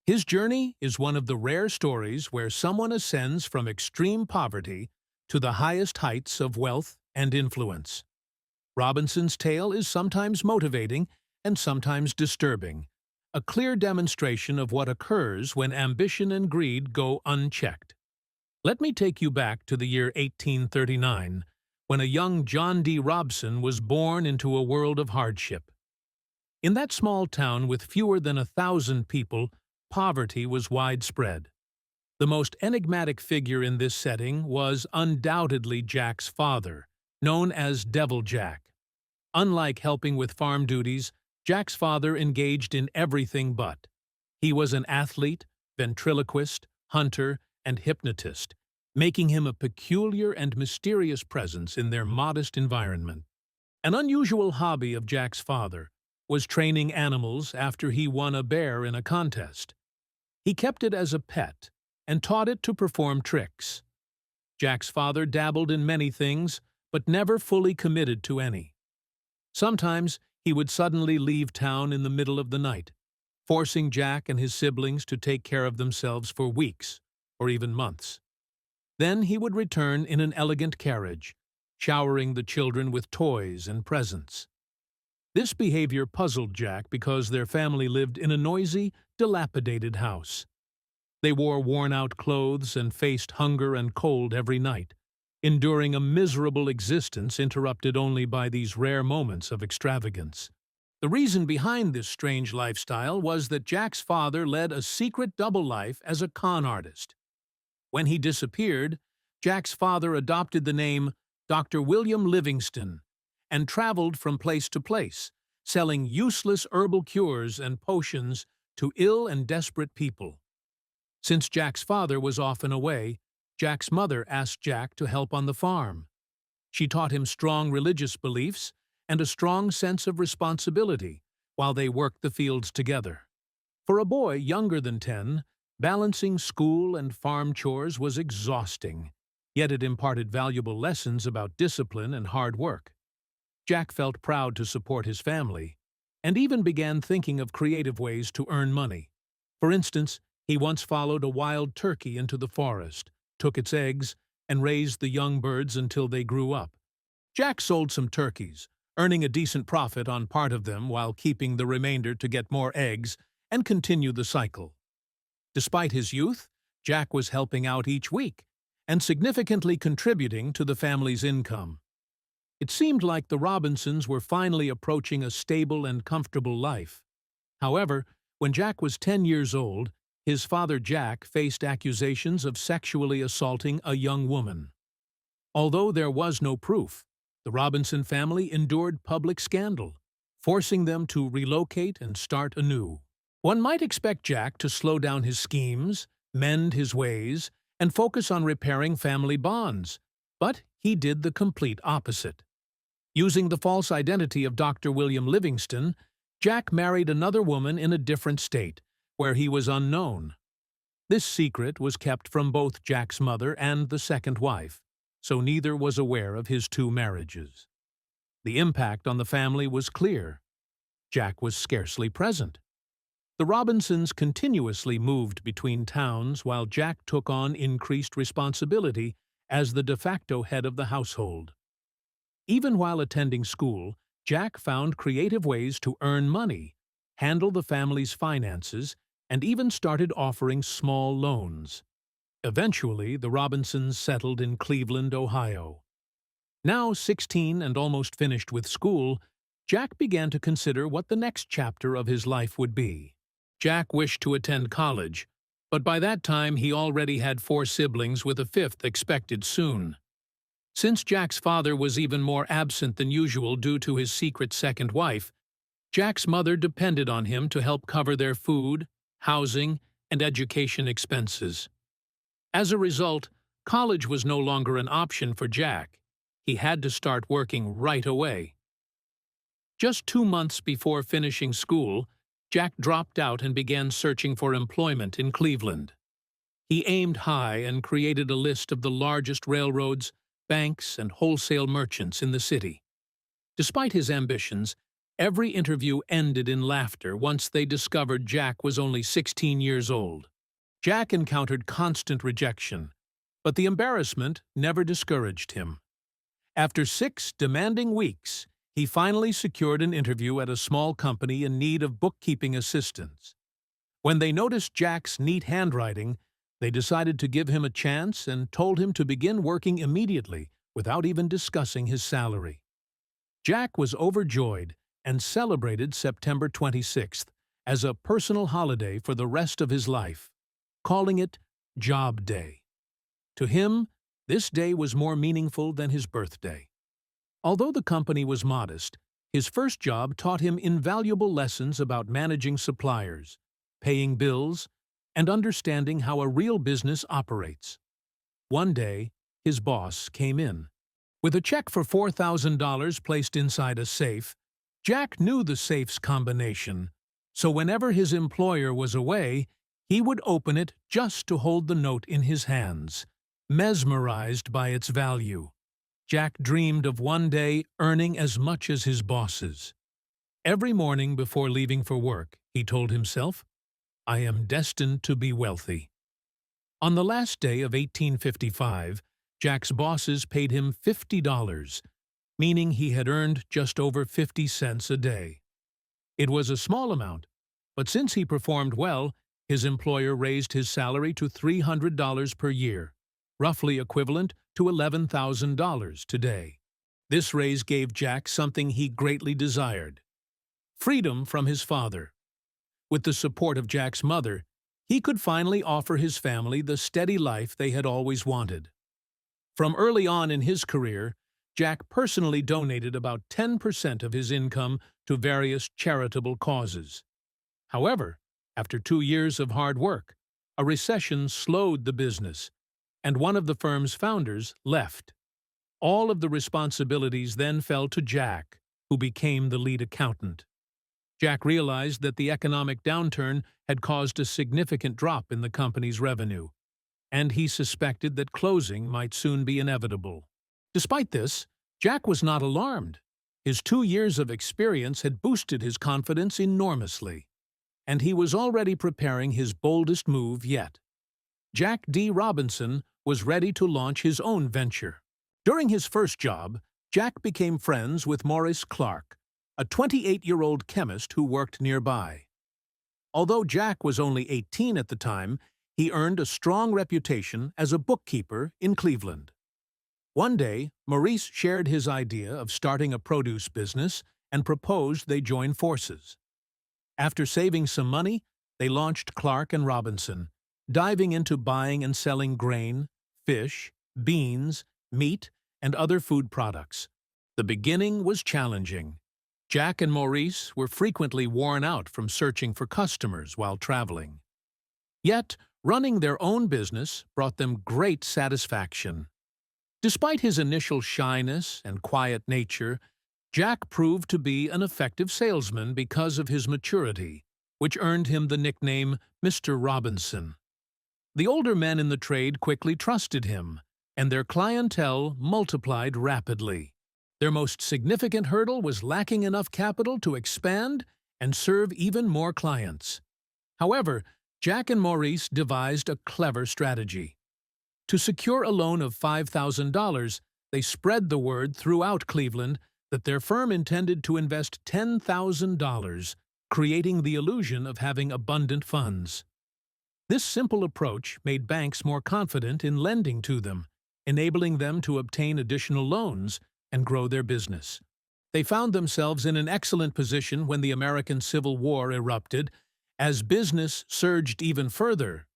His journey is one of the rare stories where someone ascends from extreme poverty to the highest heights of wealth and influence. Robinson's tale is sometimes motivating and sometimes disturbing, a clear demonstration of what occurs when ambition and greed go unchecked. Let me take you back to the year 1839, when a young John D. Robson was born into a world of hardship. In that small town with fewer than 1,000 people, poverty was widespread. The most enigmatic figure in this setting was undoubtedly Jack's father, known as Devil Jack. Unlike helping with farm duties, Jack's father engaged in everything but. He was an athlete, ventriloquist, hunter, and hypnotist, making him a peculiar and mysterious presence in their modest environment. An unusual hobby of Jack's father was training animals after he won a bear in a contest. He kept it as a pet and taught it to perform tricks. Jack's father dabbled in many things, but never fully committed to any. Sometimes he would suddenly leave town in the middle of the night, forcing Jack and his siblings to take care of themselves for weeks or even months. Then he would return in an elegant carriage, showering the children with toys and presents. This behavior puzzled Jack because their family lived in a noisy, dilapidated house. They wore worn-out clothes and faced hunger and cold every night, enduring a miserable existence interrupted only by these rare moments of extravagance. The reason behind this strange lifestyle was that Jack's father led a secret double life as a con artist. When he disappeared, Jack's father adopted the name Dr. William Livingston and traveled from place to place, selling useless herbal cures and potions to ill and desperate people. Since Jack's father was often away, Jack's mother asked Jack to help on the farm. She taught him strong religious beliefs and a strong sense of responsibility while they worked the fields together. For a boy younger than 10, balancing school and farm chores was exhausting, yet it imparted valuable lessons about discipline and hard work. Jack felt proud to support his family, and even began thinking of creative ways to earn money. For instance, he once followed a wild turkey into the forest, took its eggs, and raised the young birds until they grew up. Jack sold some turkeys, earning a decent profit on part of them while keeping the remainder to get more eggs and continue the cycle. Despite his youth, Jack was helping out each week and significantly contributing to the family's income. It seemed like the Robinsons were finally approaching a stable and comfortable life. However, when Jack was 10 years old, his father Jack faced accusations of sexually assaulting a young woman. Although there was no proof, the Robinson family endured public scandal, forcing them to relocate and start anew. One might expect Jack to slow down his schemes, mend his ways, and focus on repairing family bonds, but he did the complete opposite. Using the false identity of Dr. William Livingston, Jack married another woman in a different state, where he was unknown. This secret was kept from both Jack's mother and the second wife, so neither was aware of his two marriages. The impact on the family was clear. Jack was scarcely present. The Robinsons continuously moved between towns while Jack took on increased responsibility as the de facto head of the household. Even while attending school, Jack found creative ways to earn money, handle the family's finances, and even started offering small loans. Eventually, the Robinsons settled in Cleveland, Ohio. Now 16 and almost finished with school, Jack began to consider what the next chapter of his life would be. Jack wished to attend college, but by that time he already had 4 siblings with a 5th expected soon. Since Jack's father was even more absent than usual due to his secret second wife, Jack's mother depended on him to help cover their food, housing, and education expenses. As a result, college was no longer an option for Jack. He had to start working right away. Just 2 months before finishing school, Jack dropped out and began searching for employment in Cleveland. He aimed high and created a list of the largest railroads, banks, and wholesale merchants in the city. Despite his ambitions, Every interview ended in laughter once they discovered Jack was only 16 years old. Jack encountered constant rejection, but the embarrassment never discouraged him. After 6 demanding weeks, he finally secured an interview at a small company in need of bookkeeping assistance. When they noticed Jack's neat handwriting, they decided to give him a chance and told him to begin working immediately without even discussing his salary. Jack was overjoyed and celebrated September 26th as a personal holiday for the rest of his life, calling it Job Day. To him, this day was more meaningful than his birthday. Although the company was modest, his first job taught him invaluable lessons about managing suppliers, paying bills, and understanding how a real business operates. One day, his boss came in. With a check for $4,000 placed inside a safe, Jack knew the safe's combination, so whenever his employer was away, he would open it just to hold the note in his hands, mesmerized by its value. Jack dreamed of one day earning as much as his bosses. Every morning before leaving for work, he told himself, "I am destined to be wealthy." On the last day of 1855, Jack's bosses paid him $50, meaning he had earned just over 50 cents a day. It was a small amount, but since he performed well, his employer raised his salary to $300 per year, roughly equivalent to $11,000 today. This raise gave Jack something he greatly desired: freedom from his father. With the support of Jack's mother, he could finally offer his family the steady life they had always wanted. From early on in his career, Jack personally donated about 10% of his income to various charitable causes. However, after 2 years of hard work, a recession slowed the business, and one of the firm's founders left. All of the responsibilities then fell to Jack, who became the lead accountant. Jack realized that the economic downturn had caused a significant drop in the company's revenue, and he suspected that closing might soon be inevitable. Despite this, Jack was not alarmed. His 2 years of experience had boosted his confidence enormously, and he was already preparing his boldest move yet. Jack D. Robinson was ready to launch his own venture. During his first job, Jack became friends with Maurice Clark, a 28-year-old chemist who worked nearby. Although Jack was only 18 at the time, he earned a strong reputation as a bookkeeper in Cleveland. One day, Maurice shared his idea of starting a produce business and proposed they join forces. After saving some money, they launched Clark and Robinson, diving into buying and selling grain, fish, beans, meat, and other food products. The beginning was challenging. Jack and Maurice were frequently worn out from searching for customers while traveling. Yet, running their own business brought them great satisfaction. Despite his initial shyness and quiet nature, Jack proved to be an effective salesman because of his maturity, which earned him the nickname Mr. Robinson. The older men in the trade quickly trusted him, and their clientele multiplied rapidly. Their most significant hurdle was lacking enough capital to expand and serve even more clients. However, Jack and Maurice devised a clever strategy. To secure a loan of $5,000, they spread the word throughout Cleveland that their firm intended to invest $10,000, creating the illusion of having abundant funds. This simple approach made banks more confident in lending to them, enabling them to obtain additional loans and grow their business. They found themselves in an excellent position when the American Civil War erupted, as business surged even further.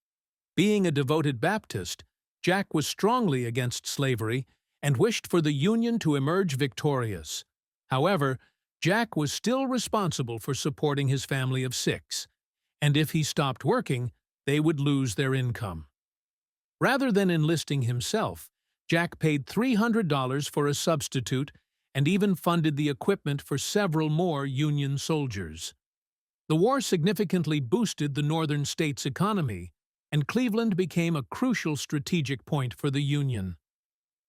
Being a devoted Baptist, Jack was strongly against slavery and wished for the Union to emerge victorious. However, Jack was still responsible for supporting his family of 6, and if he stopped working, they would lose their income. Rather than enlisting himself, Jack paid $300 for a substitute and even funded the equipment for several more Union soldiers. The war significantly boosted the northern states' economy, and Cleveland became a crucial strategic point for the Union.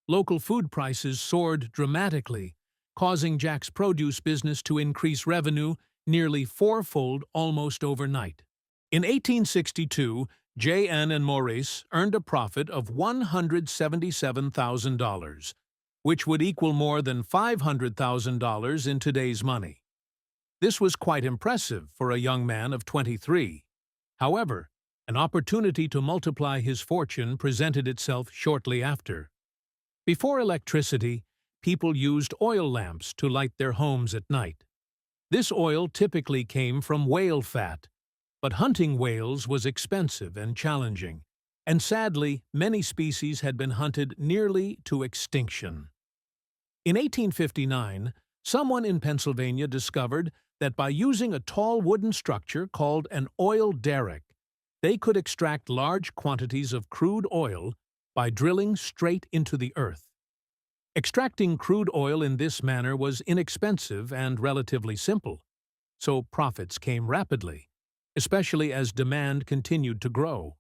Local food prices soared dramatically, causing Jack's produce business to increase revenue nearly fourfold almost overnight. In 1862, J.N. and Maurice earned a profit of $177,000, which would equal more than $500,000 in today's money. This was quite impressive for a young man of 23. However, an opportunity to multiply his fortune presented itself shortly after. Before electricity, people used oil lamps to light their homes at night. This oil typically came from whale fat, but hunting whales was expensive and challenging, and sadly, many species had been hunted nearly to extinction. In 1859, someone in Pennsylvania discovered that by using a tall wooden structure called an oil derrick, they could extract large quantities of crude oil by drilling straight into the earth. Extracting crude oil in this manner was inexpensive and relatively simple, so profits came rapidly, especially as demand continued to grow.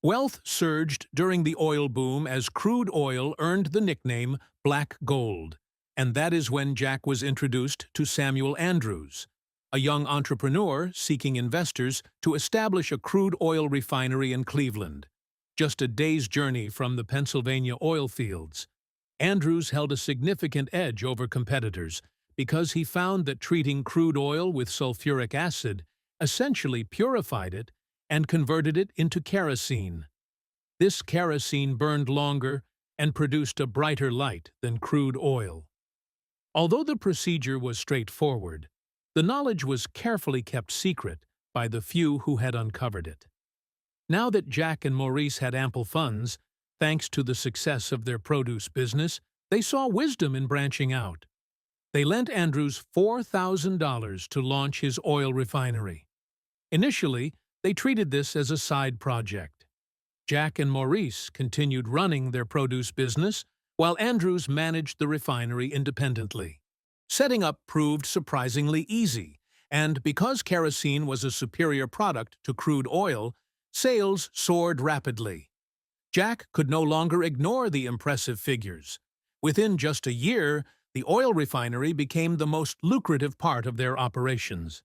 Wealth surged during the oil boom as crude oil earned the nickname black gold, and that is when Jack was introduced to Samuel Andrews, a young entrepreneur seeking investors to establish a crude oil refinery in Cleveland, just a day's journey from the Pennsylvania oil fields. Andrews held a significant edge over competitors because he found that treating crude oil with sulfuric acid essentially purified it and converted it into kerosene. This kerosene burned longer and produced a brighter light than crude oil. Although the procedure was straightforward, the knowledge was carefully kept secret by the few who had uncovered it. Now that Jack and Maurice had ample funds, thanks to the success of their produce business, they saw wisdom in branching out. They lent Andrews $4,000 to launch his oil refinery. Initially, they treated this as a side project. Jack and Maurice continued running their produce business, while Andrews managed the refinery independently. Setting up proved surprisingly easy, and because kerosene was a superior product to crude oil, sales soared rapidly. Jack could no longer ignore the impressive figures. Within just a year, the oil refinery became the most lucrative part of their operations.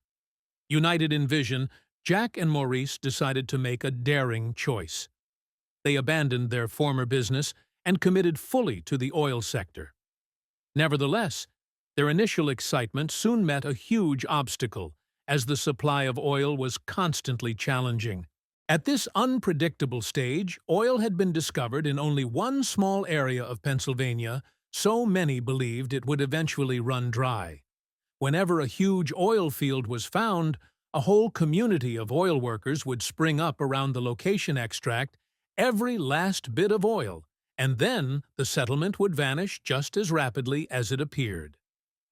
United in vision, Jack and Maurice decided to make a daring choice. They abandoned their former business and committed fully to the oil sector. Nevertheless, their initial excitement soon met a huge obstacle, as the supply of oil was constantly challenging. At this unpredictable stage, oil had been discovered in only one small area of Pennsylvania, so many believed it would eventually run dry. Whenever a huge oil field was found, a whole community of oil workers would spring up around the location extract every last bit of oil, and then the settlement would vanish just as rapidly as it appeared.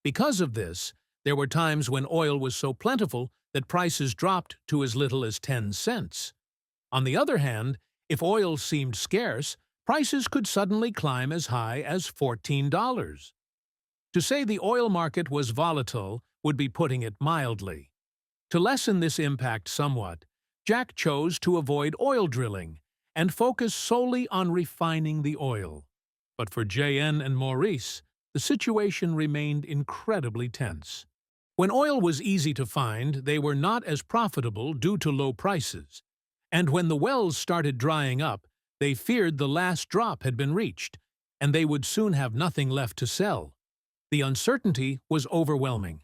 Because of this, there were times when oil was so plentiful that prices dropped to as little as 10 cents. On the other hand, if oil seemed scarce, prices could suddenly climb as high as $14. To say the oil market was volatile would be putting it mildly. To lessen this impact somewhat, Jack chose to avoid oil drilling and focus solely on refining the oil. But for J.N. and Maurice, the situation remained incredibly tense. When oil was easy to find, they were not as profitable due to low prices. And when the wells started drying up, they feared the last drop had been reached, and they would soon have nothing left to sell. The uncertainty was overwhelming.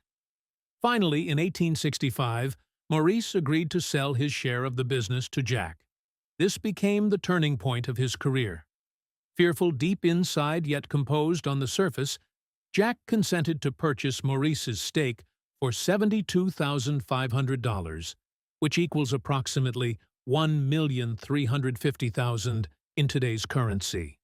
Finally, in 1865, Maurice agreed to sell his share of the business to Jack. This became the turning point of his career. Fearful deep inside yet composed on the surface, Jack consented to purchase Maurice's stake for $72,500, which equals approximately $1,350,000 in today's currency.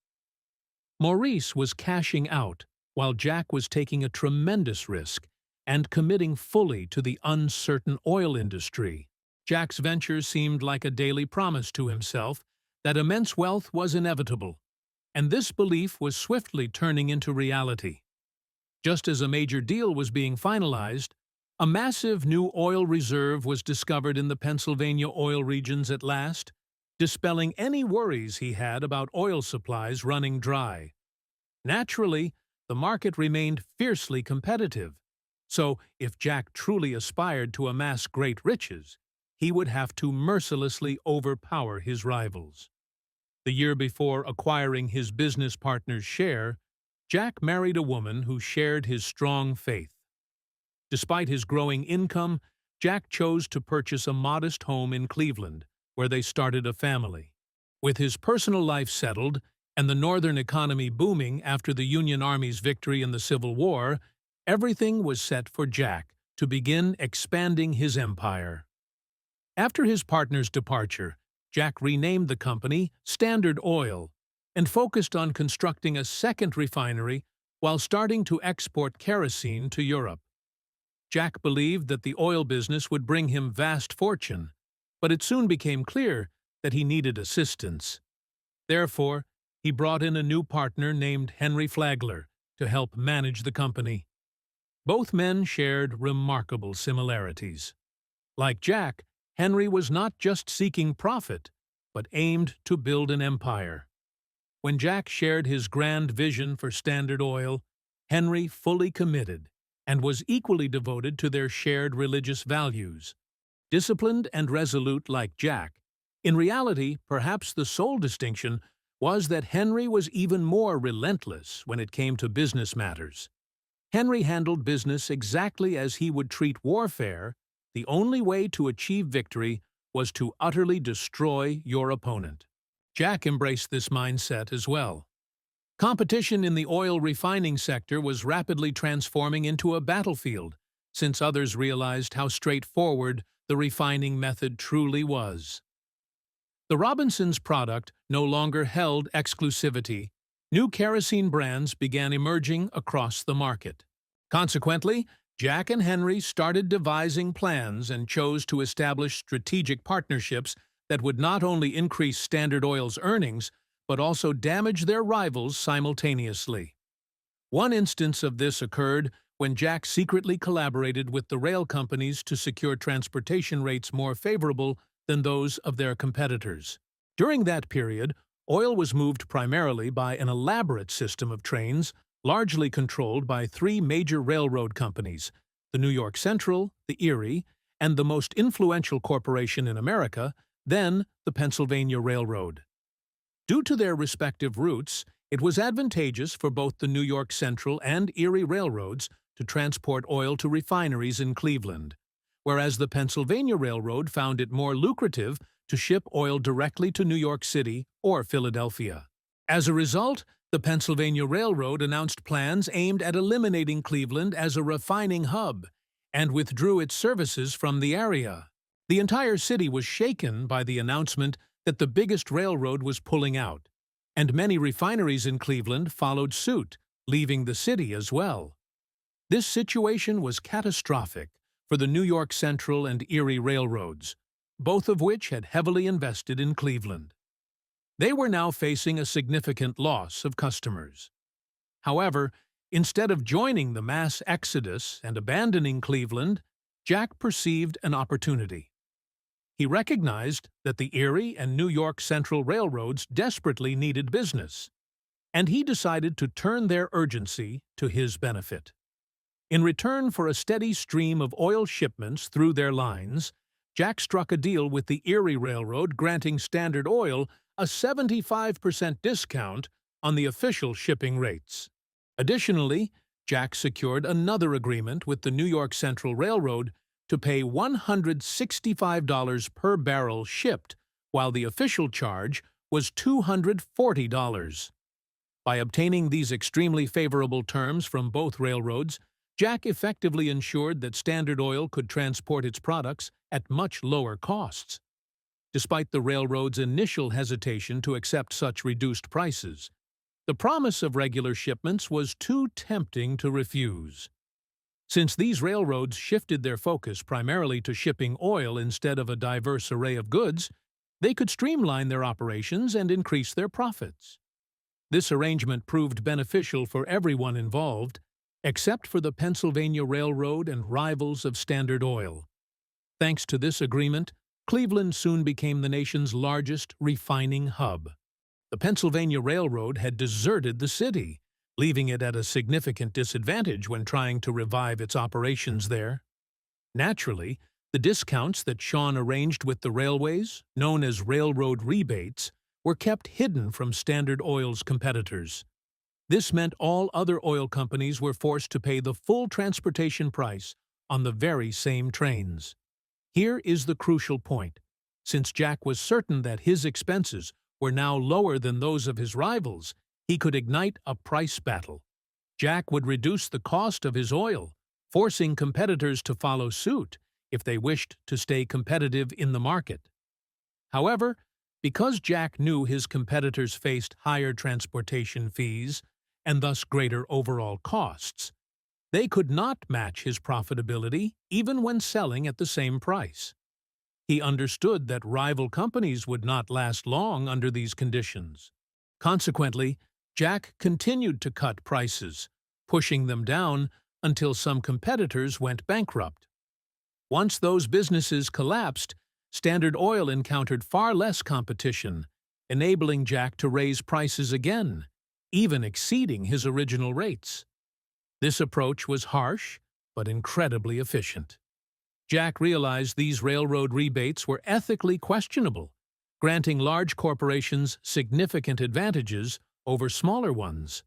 Maurice was cashing out, while Jack was taking a tremendous risk and committing fully to the uncertain oil industry. Jack's venture seemed like a daily promise to himself that immense wealth was inevitable, and this belief was swiftly turning into reality. Just as a major deal was being finalized, a massive new oil reserve was discovered in the Pennsylvania oil regions at last, dispelling any worries he had about oil supplies running dry. Naturally, the market remained fiercely competitive. So, if Jack truly aspired to amass great riches, he would have to mercilessly overpower his rivals. The year before acquiring his business partner's share, Jack married a woman who shared his strong faith. Despite his growing income, Jack chose to purchase a modest home in Cleveland, where they started a family. With his personal life settled and the Northern economy booming after the Union Army's victory in the Civil War, everything was set for Jack to begin expanding his empire. After his partner's departure, Jack renamed the company Standard Oil and focused on constructing a second refinery while starting to export kerosene to Europe. Jack believed that the oil business would bring him vast fortune, but it soon became clear that he needed assistance. Therefore, he brought in a new partner named Henry Flagler to help manage the company. Both men shared remarkable similarities. Like Jack, Henry was not just seeking profit, but aimed to build an empire. When Jack shared his grand vision for Standard Oil, Henry fully committed and was equally devoted to their shared religious values. Disciplined and resolute like Jack, in reality, perhaps the sole distinction was that Henry was even more relentless when it came to business matters. Henry handled business exactly as he would treat warfare. The only way to achieve victory was to utterly destroy your opponent. Jack embraced this mindset as well. Competition in the oil refining sector was rapidly transforming into a battlefield, since others realized how straightforward the refining method truly was. The Robinsons' product no longer held exclusivity. New kerosene brands began emerging across the market. Consequently, Jack and Henry started devising plans and chose to establish strategic partnerships that would not only increase Standard Oil's earnings, but also damage their rivals simultaneously. One instance of this occurred when Jack secretly collaborated with the rail companies to secure transportation rates more favorable than those of their competitors. During that period, oil was moved primarily by an elaborate system of trains, largely controlled by three major railroad companies, the New York Central, the Erie, and the most influential corporation in America, then the Pennsylvania Railroad. Due to their respective routes, it was advantageous for both the New York Central and Erie railroads to transport oil to refineries in Cleveland, whereas the Pennsylvania Railroad found it more lucrative to ship oil directly to New York City or Philadelphia. As a result, the Pennsylvania Railroad announced plans aimed at eliminating Cleveland as a refining hub and withdrew its services from the area. The entire city was shaken by the announcement that the biggest railroad was pulling out, and many refineries in Cleveland followed suit, leaving the city as well. This situation was catastrophic for the New York Central and Erie railroads, both of which had heavily invested in Cleveland. They were now facing a significant loss of customers. However, instead of joining the mass exodus and abandoning Cleveland, Jack perceived an opportunity. He recognized that the Erie and New York Central railroads desperately needed business, and he decided to turn their urgency to his benefit. In return for a steady stream of oil shipments through their lines, Jack struck a deal with the Erie Railroad granting Standard Oil a 75% discount on the official shipping rates. Additionally, Jack secured another agreement with the New York Central Railroad to pay $165 per barrel shipped, while the official charge was $240. By obtaining these extremely favorable terms from both railroads, Jack effectively ensured that Standard Oil could transport its products at much lower costs. Despite the railroad's initial hesitation to accept such reduced prices, the promise of regular shipments was too tempting to refuse. Since these railroads shifted their focus primarily to shipping oil instead of a diverse array of goods, they could streamline their operations and increase their profits. This arrangement proved beneficial for everyone involved, except for the Pennsylvania Railroad and rivals of Standard Oil. Thanks to this agreement, Cleveland soon became the nation's largest refining hub. The Pennsylvania Railroad had deserted the city, leaving it at a significant disadvantage when trying to revive its operations there. Naturally, the discounts that Sean arranged with the railways, known as railroad rebates, were kept hidden from Standard Oil's competitors. This meant all other oil companies were forced to pay the full transportation price on the very same trains. Here is the crucial point. Since Jack was certain that his expenses were now lower than those of his rivals, he could ignite a price battle. Jack would reduce the cost of his oil, forcing competitors to follow suit if they wished to stay competitive in the market. However, because Jack knew his competitors faced higher transportation fees and thus greater overall costs, they could not match his profitability even when selling at the same price. He understood that rival companies would not last long under these conditions. Consequently, Jack continued to cut prices, pushing them down until some competitors went bankrupt. Once those businesses collapsed, Standard Oil encountered far less competition, enabling Jack to raise prices again, even exceeding his original rates. This approach was harsh, but incredibly efficient. Jack realized these railroad rebates were ethically questionable, granting large corporations significant advantages over smaller ones.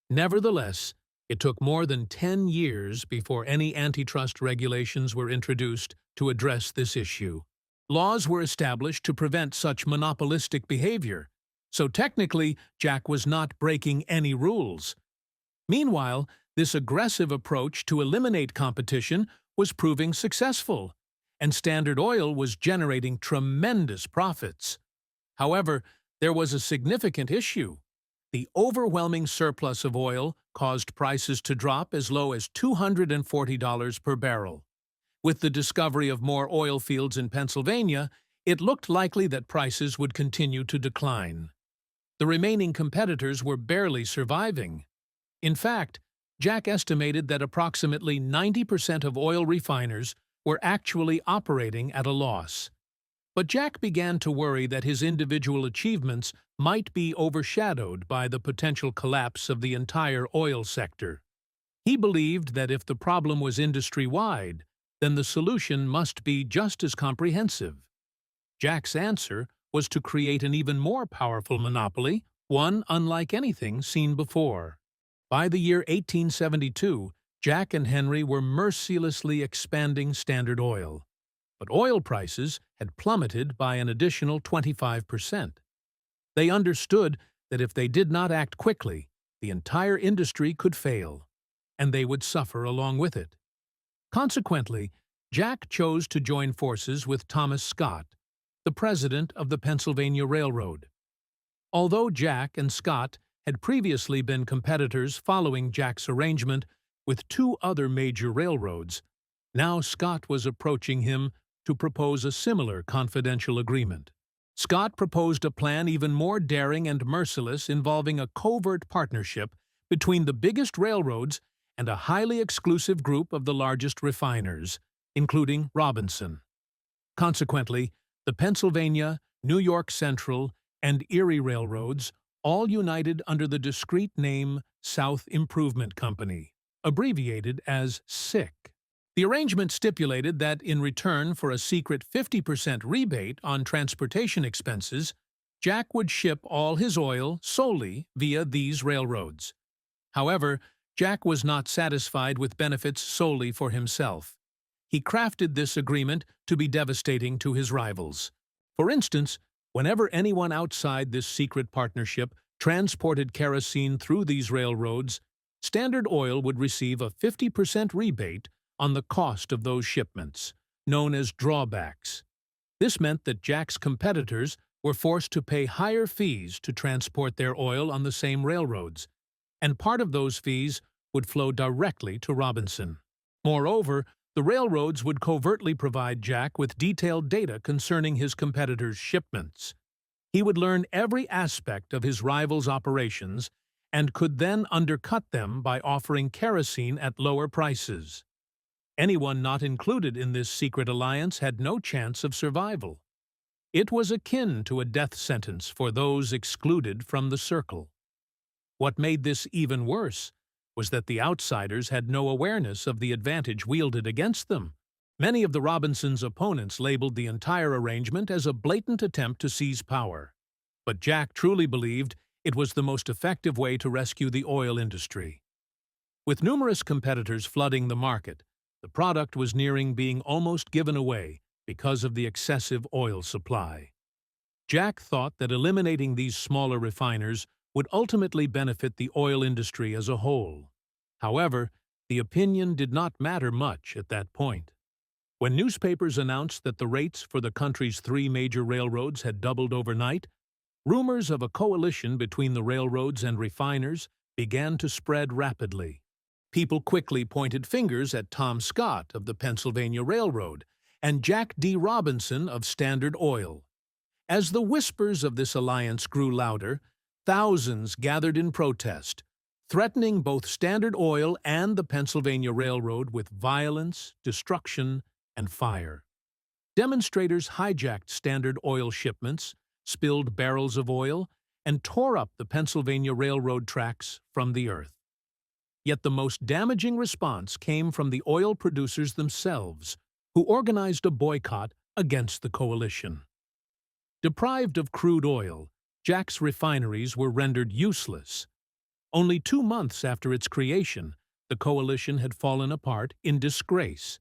Nevertheless, it took more than 10 years before any antitrust regulations were introduced to address this issue. Laws were established to prevent such monopolistic behavior, so technically Jack was not breaking any rules. Meanwhile, this aggressive approach to eliminate competition was proving successful, and Standard Oil was generating tremendous profits. However, there was a significant issue. The overwhelming surplus of oil caused prices to drop as low as $240 per barrel. With the discovery of more oil fields in Pennsylvania, it looked likely that prices would continue to decline. The remaining competitors were barely surviving. In fact, Jack estimated that approximately 90% of oil refiners were actually operating at a loss. But Jack began to worry that his individual achievements might be overshadowed by the potential collapse of the entire oil sector. He believed that if the problem was industry-wide, then the solution must be just as comprehensive. Jack's answer was to create an even more powerful monopoly, one unlike anything seen before. By the year 1872, Jack and Henry were mercilessly expanding Standard Oil. But oil prices had plummeted by an additional 25%. They understood that if they did not act quickly, the entire industry could fail, and they would suffer along with it. Consequently, Jack chose to join forces with Thomas Scott, the president of the Pennsylvania Railroad. Although Jack and Scott had previously been competitors following Jack's arrangement with two other major railroads, now Scott was approaching him to propose a similar confidential agreement. Scott proposed a plan even more daring and merciless involving a covert partnership between the biggest railroads and a highly exclusive group of the largest refiners, including Robinson. Consequently, the Pennsylvania, New York Central, and Erie Railroads all united under the discreet name South Improvement Company, abbreviated as SIC. The arrangement stipulated that in return for a secret 50% rebate on transportation expenses, Jack would ship all his oil solely via these railroads. However, Jack was not satisfied with benefits solely for himself. He crafted this agreement to be devastating to his rivals. For instance, whenever anyone outside this secret partnership transported kerosene through these railroads, Standard Oil would receive a 50% rebate on the cost of those shipments, known as drawbacks. This meant that Jack's competitors were forced to pay higher fees to transport their oil on the same railroads, and part of those fees would flow directly to Robinson. Moreover, the railroads would covertly provide Jack with detailed data concerning his competitors' shipments. He would learn every aspect of his rivals' operations and could then undercut them by offering kerosene at lower prices. Anyone not included in this secret alliance had no chance of survival. It was akin to a death sentence for those excluded from the circle. What made this even worse was that the outsiders had no awareness of the advantage wielded against them. Many of the Robinsons' opponents labeled the entire arrangement as a blatant attempt to seize power. But Jack truly believed it was the most effective way to rescue the oil industry. With numerous competitors flooding the market, the product was nearing being almost given away because of the excessive oil supply. Jack thought that eliminating these smaller refiners would ultimately benefit the oil industry as a whole. However, the opinion did not matter much at that point. When newspapers announced that the rates for the country's 3 major railroads had doubled overnight, rumors of a coalition between the railroads and refiners began to spread rapidly. People quickly pointed fingers at Tom Scott of the Pennsylvania Railroad and Jack D. Robinson of Standard Oil. As the whispers of this alliance grew louder, thousands gathered in protest, threatening both Standard Oil and the Pennsylvania Railroad with violence, destruction, and fire. Demonstrators hijacked Standard Oil shipments, spilled barrels of oil, and tore up the Pennsylvania Railroad tracks from the earth. Yet the most damaging response came from the oil producers themselves, who organized a boycott against the coalition. Deprived of crude oil, Jack's refineries were rendered useless. Only 2 months after its creation, the coalition had fallen apart in disgrace.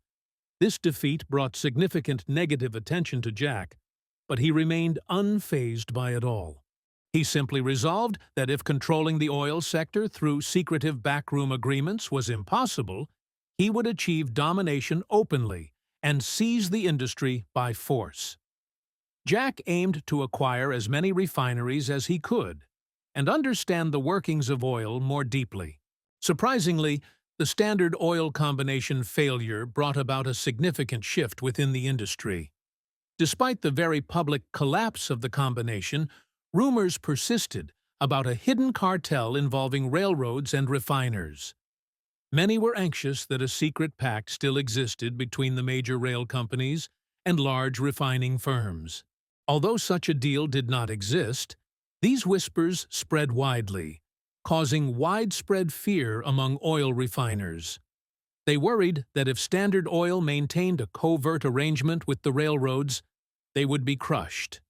This defeat brought significant negative attention to Jack, but he remained unfazed by it all. He simply resolved that if controlling the oil sector through secretive backroom agreements was impossible, he would achieve domination openly and seize the industry by force. Jack aimed to acquire as many refineries as he could and understand the workings of oil more deeply. Surprisingly, the Standard Oil combination failure brought about a significant shift within the industry. Despite the very public collapse of the combination, rumors persisted about a hidden cartel involving railroads and refiners. Many were anxious that a secret pact still existed between the major rail companies and large refining firms. Although such a deal did not exist, these whispers spread widely, causing widespread fear among oil refiners. They worried that if Standard Oil maintained a covert arrangement with the railroads, they would be crushed.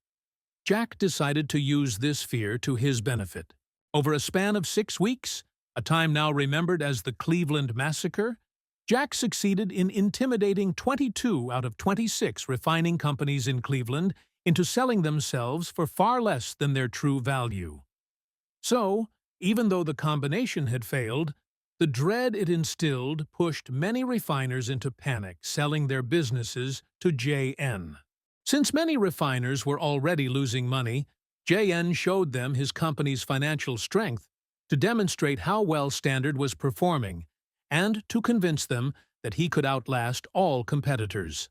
Jack decided to use this fear to his benefit. Over a span of 6 weeks, a time now remembered as the Cleveland Massacre, Jack succeeded in intimidating 22 out of 26 refining companies in Cleveland into selling themselves for far less than their true value. So, even though the combination had failed, the dread it instilled pushed many refiners into panic, selling their businesses to JN. Since many refiners were already losing money, JN showed them his company's financial strength to demonstrate how well Standard was performing and to convince them that he could outlast all competitors.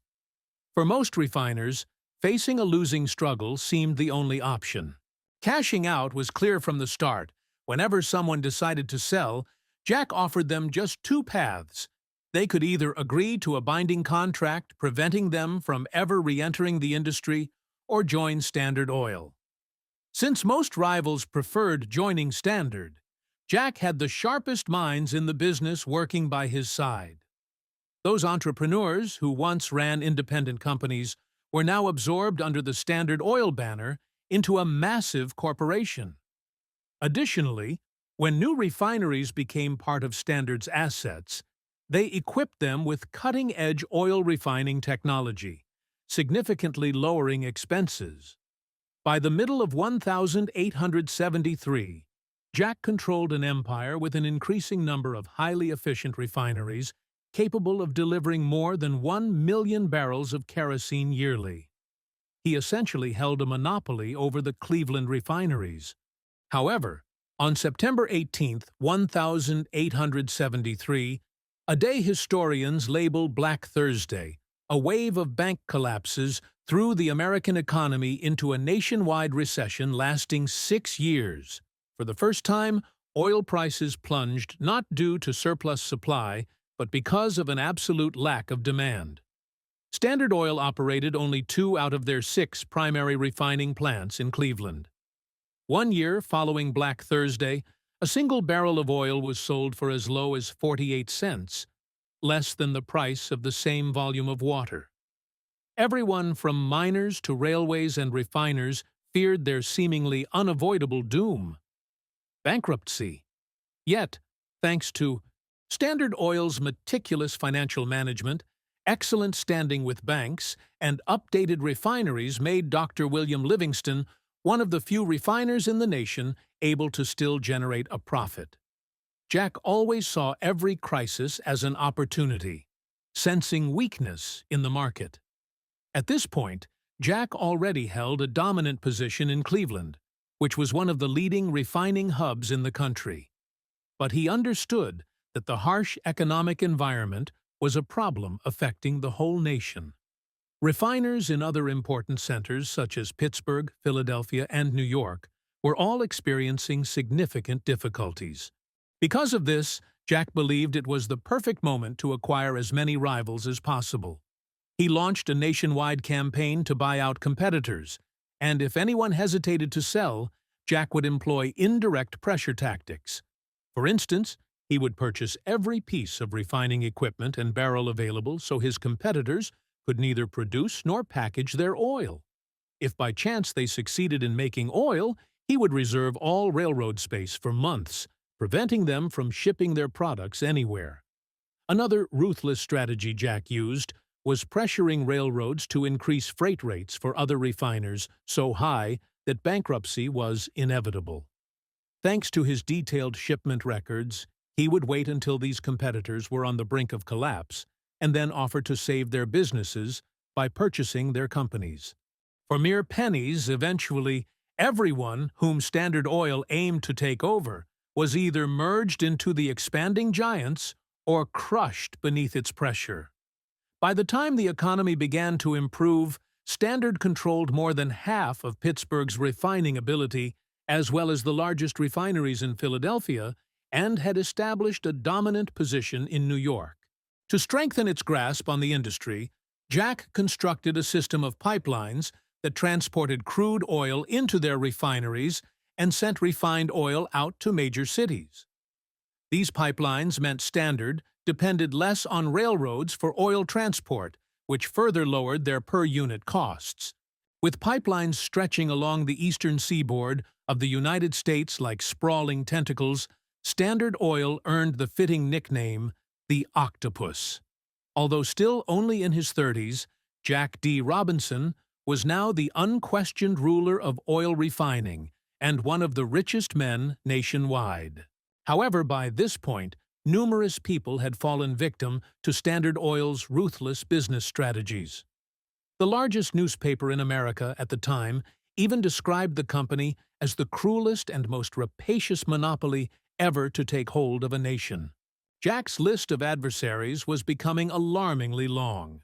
For most refiners, facing a losing struggle seemed the only option. Cashing out was clear from the start. Whenever someone decided to sell, Jack offered them just 2 paths. They could either agree to a binding contract preventing them from ever re-entering the industry or join Standard Oil. Since most rivals preferred joining Standard, Jack had the sharpest minds in the business working by his side. Those entrepreneurs who once ran independent companies were now absorbed under the Standard Oil banner into a massive corporation. Additionally, when new refineries became part of Standard's assets, they equipped them with cutting-edge oil refining technology, significantly lowering expenses. By the middle of 1873, Jack controlled an empire with an increasing number of highly efficient refineries capable of delivering more than 1 million barrels of kerosene yearly. He essentially held a monopoly over the Cleveland refineries. However, on September 18, 1873, a day historians label Black Thursday, a wave of bank collapses threw the American economy into a nationwide recession lasting 6 years. For the first time, oil prices plunged not due to surplus supply, but because of an absolute lack of demand. Standard Oil operated only 2 out of their 6 primary refining plants in Cleveland. 1 year following Black Thursday, A single barrel of oil was sold for as low as 48 cents, less than the price of the same volume of water. Everyone from miners to railways and refiners feared their seemingly unavoidable doom: bankruptcy. Yet, thanks to Standard Oil's meticulous financial management, excellent standing with banks, and updated refineries made Dr. William Livingston one of the few refiners in the nation able to still generate a profit. Jack always saw every crisis as an opportunity, sensing weakness in the market. At this point, Jack already held a dominant position in Cleveland, which was one of the leading refining hubs in the country. But he understood that the harsh economic environment was a problem affecting the whole nation. Refiners in other important centers such as Pittsburgh, Philadelphia, and New York were all experiencing significant difficulties. Because of this, Jack believed it was the perfect moment to acquire as many rivals as possible. He launched a nationwide campaign to buy out competitors, and if anyone hesitated to sell, Jack would employ indirect pressure tactics. For instance, he would purchase every piece of refining equipment and barrel available so his competitors could neither produce nor package their oil. If by chance they succeeded in making oil, he would reserve all railroad space for months, preventing them from shipping their products anywhere. Another ruthless strategy Jack used was pressuring railroads to increase freight rates for other refiners so high that bankruptcy was inevitable. Thanks to his detailed shipment records, he would wait until these competitors were on the brink of collapse and then offer to save their businesses by purchasing their companies. For mere pennies, eventually, everyone whom Standard Oil aimed to take over was either merged into the expanding giants or crushed beneath its pressure. By the time the economy began to improve, Standard controlled more than half of Pittsburgh's refining ability, as well as the largest refineries in Philadelphia, and had established a dominant position in New York. To strengthen its grasp on the industry, Jack constructed a system of pipelines that transported crude oil into their refineries and sent refined oil out to major cities. These pipelines meant Standard depended less on railroads for oil transport, which further lowered their per-unit costs. With pipelines stretching along the eastern seaboard of the United States like sprawling tentacles, Standard Oil earned the fitting nickname, the Octopus. Although still only in his 30s, Jack D. Robinson was now the unquestioned ruler of oil refining and one of the richest men nationwide. However, by this point, numerous people had fallen victim to Standard Oil's ruthless business strategies. The largest newspaper in America at the time even described the company as the cruelest and most rapacious monopoly ever to take hold of a nation. Jack's list of adversaries was becoming alarmingly long.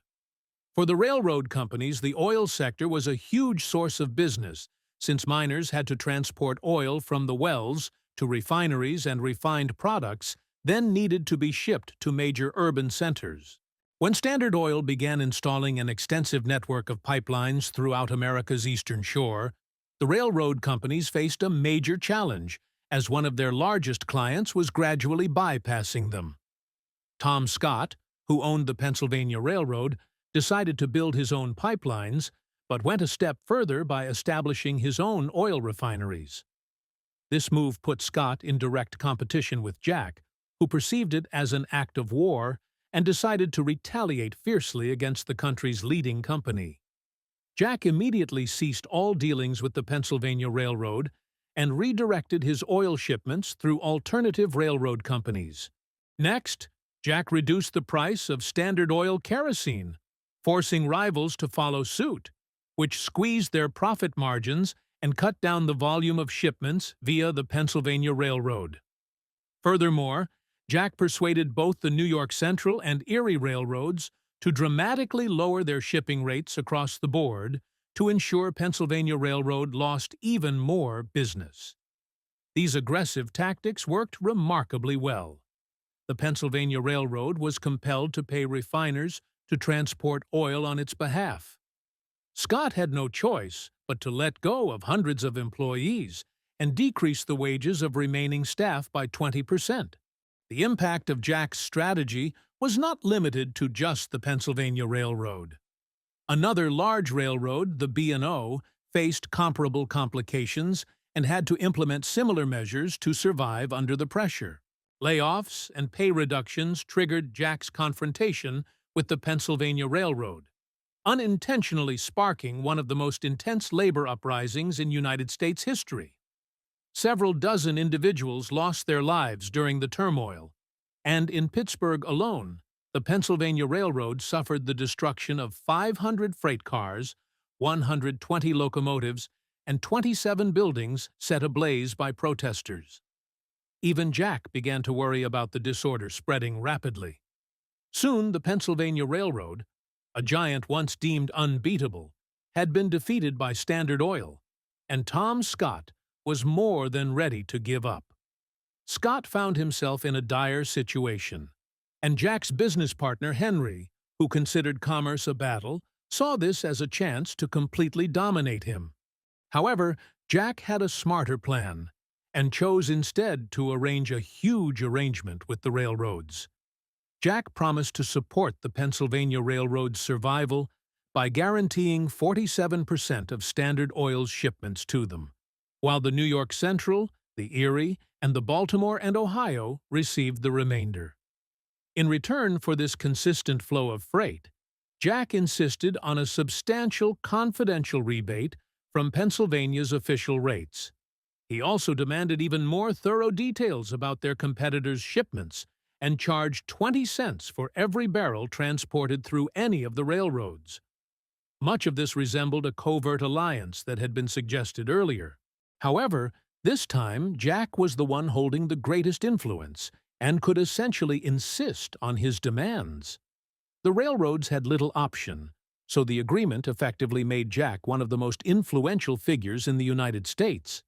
For the railroad companies, the oil sector was a huge source of business, since miners had to transport oil from the wells to refineries and refined products, then needed to be shipped to major urban centers. When Standard Oil began installing an extensive network of pipelines throughout America's eastern shore, the railroad companies faced a major challenge, as one of their largest clients was gradually bypassing them. Tom Scott, who owned the Pennsylvania Railroad, decided to build his own pipelines, but went a step further by establishing his own oil refineries. This move put Scott in direct competition with Jack, who perceived it as an act of war and decided to retaliate fiercely against the country's leading company. Jack immediately ceased all dealings with the Pennsylvania Railroad and redirected his oil shipments through alternative railroad companies. Next, Jack reduced the price of Standard Oil kerosene, forcing rivals to follow suit, which squeezed their profit margins and cut down the volume of shipments via the Pennsylvania Railroad. Furthermore, Jack persuaded both the New York Central and Erie railroads to dramatically lower their shipping rates across the board to ensure Pennsylvania Railroad lost even more business. These aggressive tactics worked remarkably well. The Pennsylvania Railroad was compelled to pay refiners to transport oil on its behalf. Scott had no choice but to let go of hundreds of employees and decreased the wages of remaining staff by 20%. The impact of Jack's strategy was not limited to just the Pennsylvania Railroad. Another large railroad, the B&O, faced comparable complications and had to implement similar measures to survive under the pressure. Layoffs and pay reductions triggered Jack's confrontation with the Pennsylvania Railroad, unintentionally sparking one of the most intense labor uprisings in United States history. Several dozen individuals lost their lives during the turmoil, and in Pittsburgh alone, the Pennsylvania Railroad suffered the destruction of 500 freight cars, 120 locomotives, and 27 buildings set ablaze by protesters. Even Jack began to worry about the disorder spreading rapidly. Soon, the Pennsylvania Railroad, a giant once deemed unbeatable, had been defeated by Standard Oil, and Tom Scott was more than ready to give up. Scott found himself in a dire situation, and Jack's business partner Henry, who considered commerce a battle, saw this as a chance to completely dominate him. However, Jack had a smarter plan, and chose instead to arrange a huge arrangement with the railroads. Jack promised to support the Pennsylvania Railroad's survival by guaranteeing 47% of Standard Oil's shipments to them, while the New York Central, the Erie, and the Baltimore and Ohio received the remainder. In return for this consistent flow of freight, Jack insisted on a substantial confidential rebate from Pennsylvania's official rates. He also demanded even more thorough details about their competitors' shipments and charged 20 cents for every barrel transported through any of the railroads. Much of this resembled a covert alliance that had been suggested earlier. However, this time Jack was the one holding the greatest influence and could essentially insist on his demands. The railroads had little option, so the agreement effectively made Jack one of the most influential figures in the United States.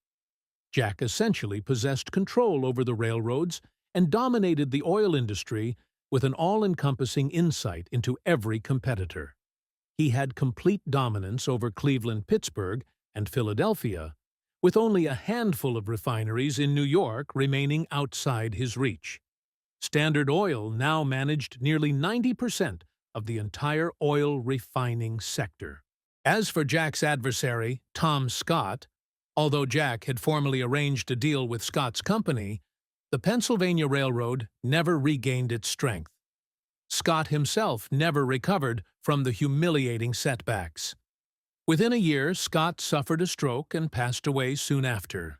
Jack essentially possessed control over the railroads and dominated the oil industry with an all-encompassing insight into every competitor. He had complete dominance over Cleveland, Pittsburgh, and Philadelphia, with only a handful of refineries in New York remaining outside his reach. Standard Oil now managed nearly 90% of the entire oil refining sector. As for Jack's adversary, Tom Scott, although Jack had formally arranged a deal with Scott's company, the Pennsylvania Railroad never regained its strength. Scott himself never recovered from the humiliating setbacks. Within a year, Scott suffered a stroke and passed away soon after.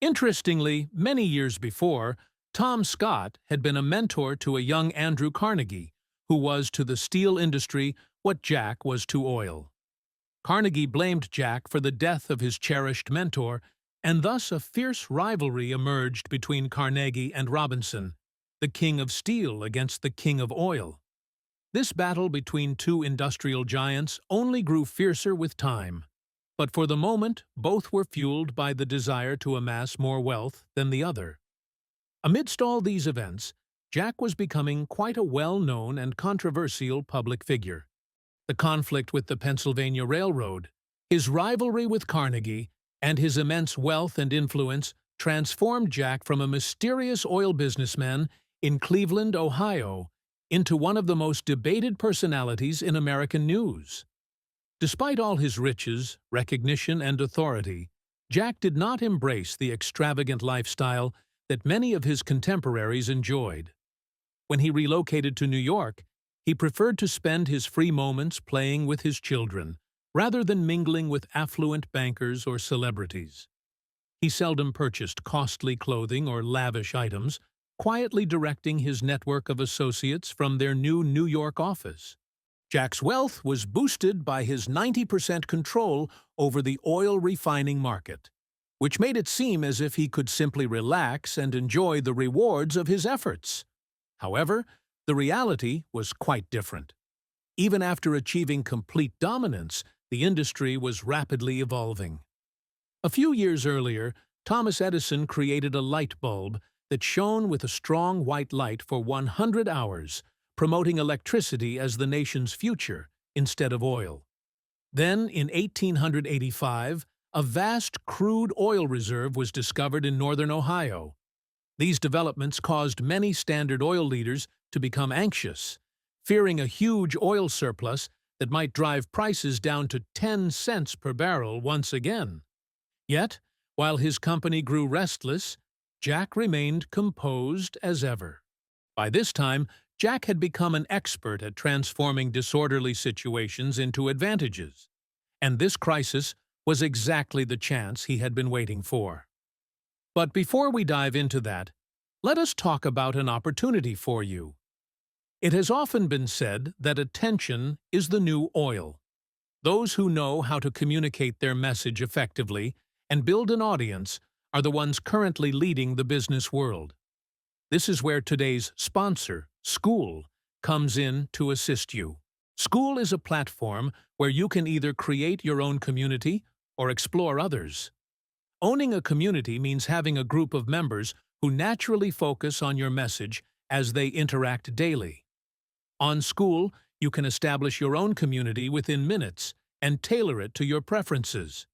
Interestingly, many years before, Tom Scott had been a mentor to a young Andrew Carnegie, who was to the steel industry what Jack was to oil. Carnegie blamed Jack for the death of his cherished mentor, and thus a fierce rivalry emerged between Carnegie and Robinson, the king of steel against the king of oil. This battle between two industrial giants only grew fiercer with time, but for the moment both were fueled by the desire to amass more wealth than the other. Amidst all these events, Jack was becoming quite a well-known and controversial public figure. The conflict with the Pennsylvania Railroad, his rivalry with Carnegie, and his immense wealth and influence transformed Jack from a mysterious oil businessman in Cleveland, Ohio, into one of the most debated personalities in American news. Despite all his riches, recognition, and authority, Jack did not embrace the extravagant lifestyle that many of his contemporaries enjoyed. When he relocated to New York, he preferred to spend his free moments playing with his children, rather than mingling with affluent bankers or celebrities. He seldom purchased costly clothing or lavish items, quietly directing his network of associates from their new New York office. Jack's wealth was boosted by his 90% control over the oil refining market, which made it seem as if he could simply relax and enjoy the rewards of his efforts. However, the reality was quite different. Even after achieving complete dominance, the industry was rapidly evolving. A few years earlier, Thomas Edison created a light bulb that shone with a strong white light for 100 hours, promoting electricity as the nation's future instead of oil. Then, in 1885, a vast crude oil reserve was discovered in northern Ohio. These developments caused many Standard Oil leaders to become anxious, fearing a huge oil surplus that might drive prices down to 10 cents per barrel once again. Yet, while his company grew restless, Jack remained composed as ever. By this time, Jack had become an expert at transforming disorderly situations into advantages, and this crisis was exactly the chance he had been waiting for. But before we dive into that, let us talk about an opportunity for you. It has often been said that attention is the new oil. Those who know how to communicate their message effectively and build an audience are the ones currently leading the business world. This is where today's sponsor, School, comes in to assist you. School is a platform where you can either create your own community or explore others. Owning a community means having a group of members who naturally focus on your message as they interact daily. On School, you can establish your own community within minutes and tailor it to your preferences.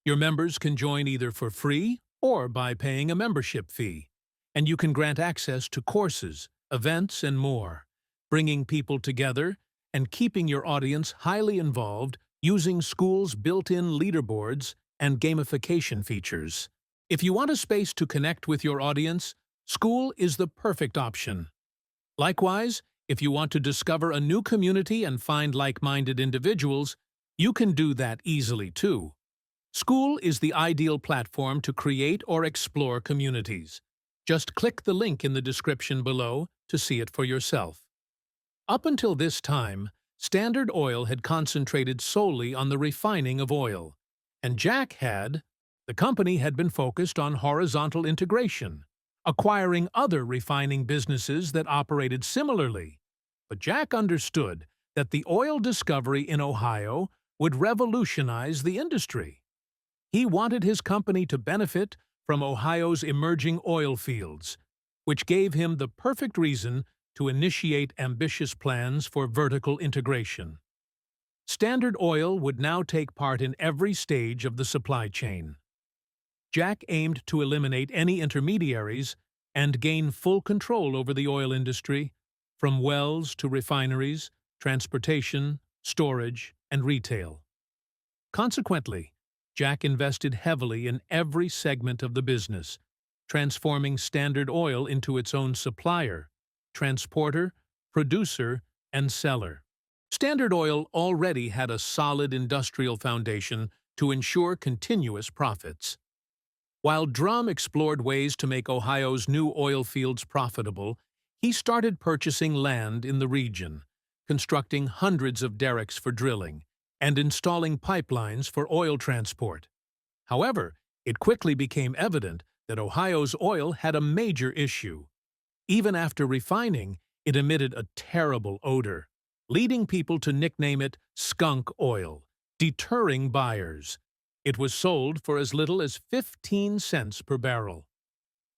Your members can join either for free or by paying a membership fee, and you can grant access to courses, events, and more, bringing people together and keeping your audience highly involved using School's built-in leaderboards and gamification features. If you want a space to connect with your audience, School is the perfect option. Likewise, if you want to discover a new community and find like-minded individuals, you can do that easily too. School is the ideal platform to create or explore communities. Just click the link in the description below to see it for yourself. Up until this time, Standard Oil had concentrated solely on the refining of oil, and the company had been focused on horizontal integration, acquiring other refining businesses that operated similarly. But Jack understood that the oil discovery in Ohio would revolutionize the industry. He wanted his company to benefit from Ohio's emerging oil fields, which gave him the perfect reason to initiate ambitious plans for vertical integration. Standard Oil would now take part in every stage of the supply chain. Jack aimed to eliminate any intermediaries and gain full control over the oil industry, from wells to refineries, transportation, storage, and retail. Consequently, Jack invested heavily in every segment of the business, transforming Standard Oil into its own supplier, transporter, producer, and seller. Standard Oil already had a solid industrial foundation to ensure continuous profits. While Drum explored ways to make Ohio's new oil fields profitable, he started purchasing land in the region, constructing hundreds of derricks for drilling, and installing pipelines for oil transport. However, it quickly became evident that Ohio's oil had a major issue. Even after refining, it emitted a terrible odor, leading people to nickname it skunk oil, deterring buyers. It was sold for as little as 15 cents per barrel.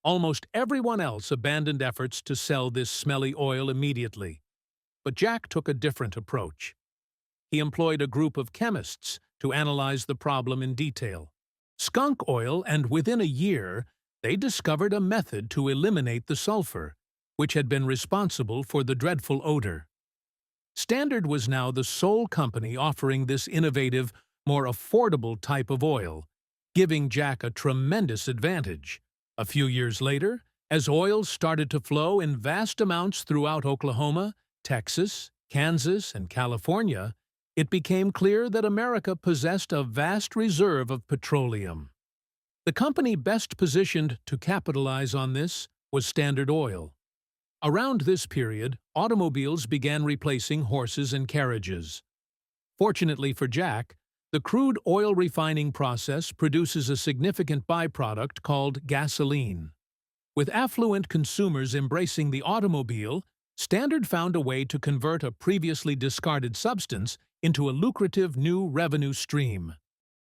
Almost everyone else abandoned efforts to sell this smelly oil immediately. But Jack took a different approach. He employed a group of chemists to analyze the problem in detail. Skunk oil, and within a year, they discovered a method to eliminate the sulfur, which had been responsible for the dreadful odor. Standard was now the sole company offering this innovative, more affordable type of oil, giving Jack a tremendous advantage. A few years later, as oil started to flow in vast amounts throughout Oklahoma, Texas, Kansas, and California, it became clear that America possessed a vast reserve of petroleum. The company best positioned to capitalize on this was Standard Oil. Around this period, automobiles began replacing horses and carriages. Fortunately for Jack, the crude oil refining process produces a significant byproduct called gasoline. With affluent consumers embracing the automobile, Standard found a way to convert a previously discarded substance into a lucrative new revenue stream.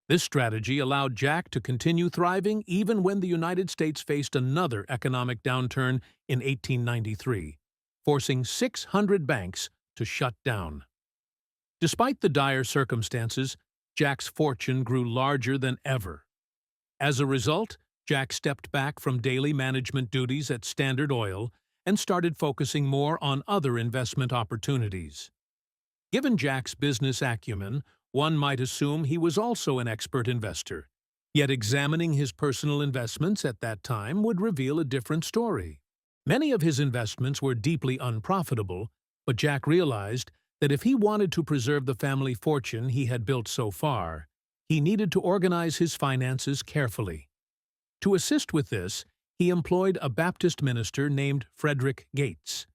This strategy allowed Jack to continue thriving even when the United States faced another economic downturn in 1893, forcing 600 banks to shut down. Despite the dire circumstances, Jack's fortune grew larger than ever. As a result, Jack stepped back from daily management duties at Standard Oil and started focusing more on other investment opportunities. Given Jack's business acumen, one might assume he was also an expert investor. Yet examining his personal investments at that time would reveal a different story. Many of his investments were deeply unprofitable, but Jack realized that if he wanted to preserve the family fortune he had built so far, he needed to organize his finances carefully. To assist with this, he employed a Baptist minister named Frederick Gates.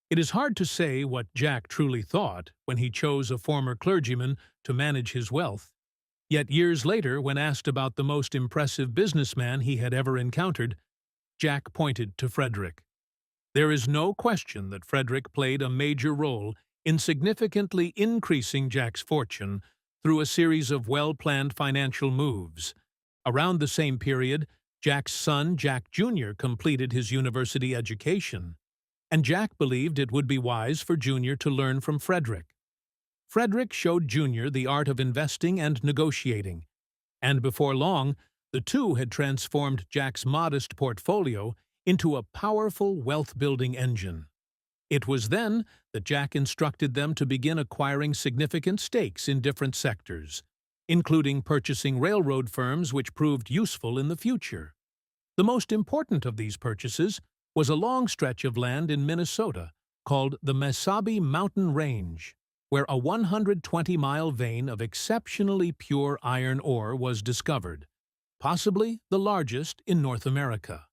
It is hard to say what Jack truly thought when he chose a former clergyman to manage his wealth. Yet years later, when asked about the most impressive businessman he had ever encountered, Jack pointed to Frederick. There is no question that Frederick played a major role in significantly increasing Jack's fortune through a series of well-planned financial moves. Around the same period, Jack's son, Jack Jr., completed his university education, and Jack believed it would be wise for Jr. to learn from Frederick. Frederick showed Jr. the art of investing and negotiating, and before long, the two had transformed Jack's modest portfolio into a powerful wealth-building engine. It was then that Jack instructed them to begin acquiring significant stakes in different sectors, including purchasing railroad firms which proved useful in the future. The most important of these purchases was a long stretch of land in Minnesota called the Mesabi Mountain Range, where a 120-mile vein of exceptionally pure iron ore was discovered, possibly the largest in North America.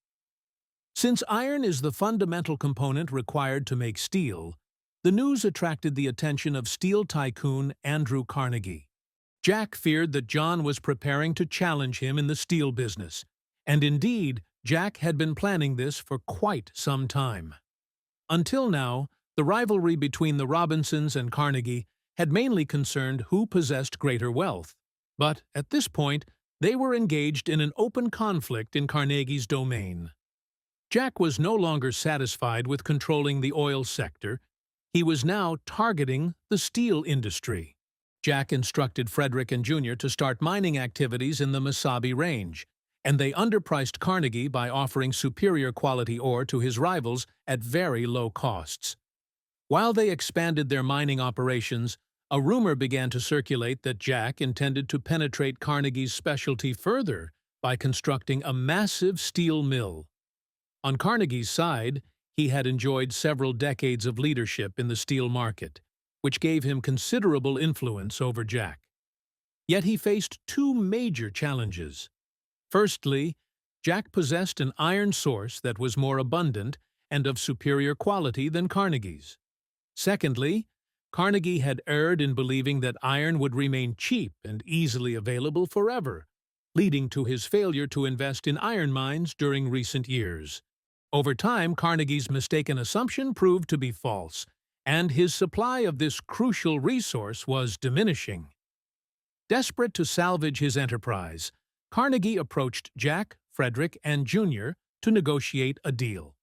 Since iron is the fundamental component required to make steel, the news attracted the attention of steel tycoon Andrew Carnegie. Jack feared that John was preparing to challenge him in the steel business, and indeed, Jack had been planning this for quite some time. Until now, the rivalry between the Robinsons and Carnegie had mainly concerned who possessed greater wealth, but at this point, they were engaged in an open conflict in Carnegie's domain. Jack was no longer satisfied with controlling the oil sector. He was now targeting the steel industry. Jack instructed Frederick and Jr. to start mining activities in the Mesabi Range, and they underpriced Carnegie by offering superior quality ore to his rivals at very low costs. While they expanded their mining operations, a rumor began to circulate that Jack intended to penetrate Carnegie's specialty further by constructing a massive steel mill. On Carnegie's side, he had enjoyed several decades of leadership in the steel market, which gave him considerable influence over Jack. Yet he faced two major challenges. Firstly, Jack possessed an iron source that was more abundant and of superior quality than Carnegie's. Secondly, Carnegie had erred in believing that iron would remain cheap and easily available forever, leading to his failure to invest in iron mines during recent years. Over time, Carnegie's mistaken assumption proved to be false, and his supply of this crucial resource was diminishing. Desperate to salvage his enterprise, Carnegie approached Jack, Frederick, and Jr. to negotiate a deal.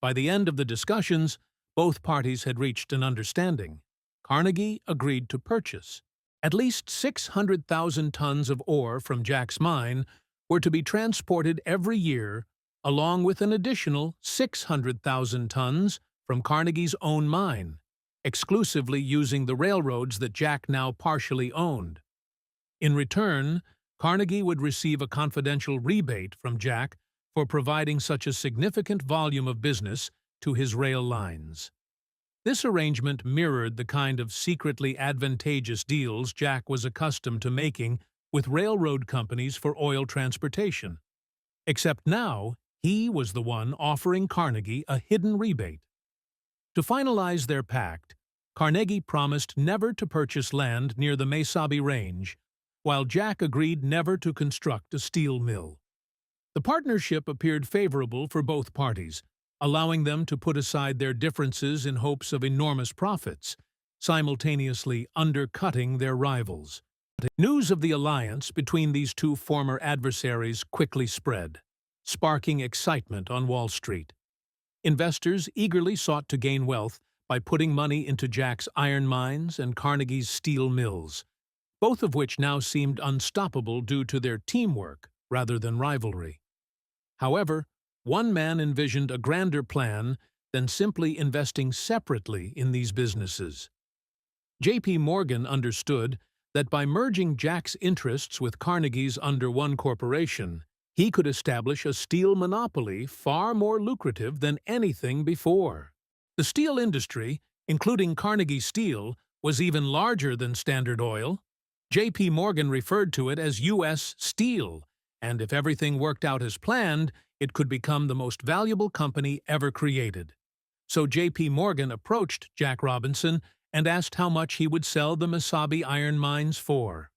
By the end of the discussions, both parties had reached an understanding. Carnegie agreed to purchase. At least 600,000 tons of ore from Jack's mine were to be transported every year, along with an additional 600,000 tons from Carnegie's own mine, exclusively using the railroads that Jack now partially owned. In return, Carnegie would receive a confidential rebate from Jack for providing such a significant volume of business to his rail lines. This arrangement mirrored the kind of secretly advantageous deals Jack was accustomed to making with railroad companies for oil transportation. Except now, he was the one offering Carnegie a hidden rebate. To finalize their pact, Carnegie promised never to purchase land near the Mesabi Range, while Jack agreed never to construct a steel mill. The partnership appeared favorable for both parties, allowing them to put aside their differences in hopes of enormous profits, simultaneously undercutting their rivals. News of the alliance between these two former adversaries quickly spread, sparking excitement on Wall Street. Investors eagerly sought to gain wealth by putting money into Jack's iron mines and Carnegie's steel mills, both of which now seemed unstoppable due to their teamwork, rather than rivalry. However, one man envisioned a grander plan than simply investing separately in these businesses. J.P. Morgan understood that by merging Jack's interests with Carnegie's under one corporation, he could establish a steel monopoly far more lucrative than anything before. The steel industry, including Carnegie Steel, was even larger than Standard Oil. J.P. Morgan referred to it as U.S. Steel, and if everything worked out as planned, it could become the most valuable company ever created. So J.P. Morgan approached Jack Robinson and asked how much he would sell the Mesabi iron mines for.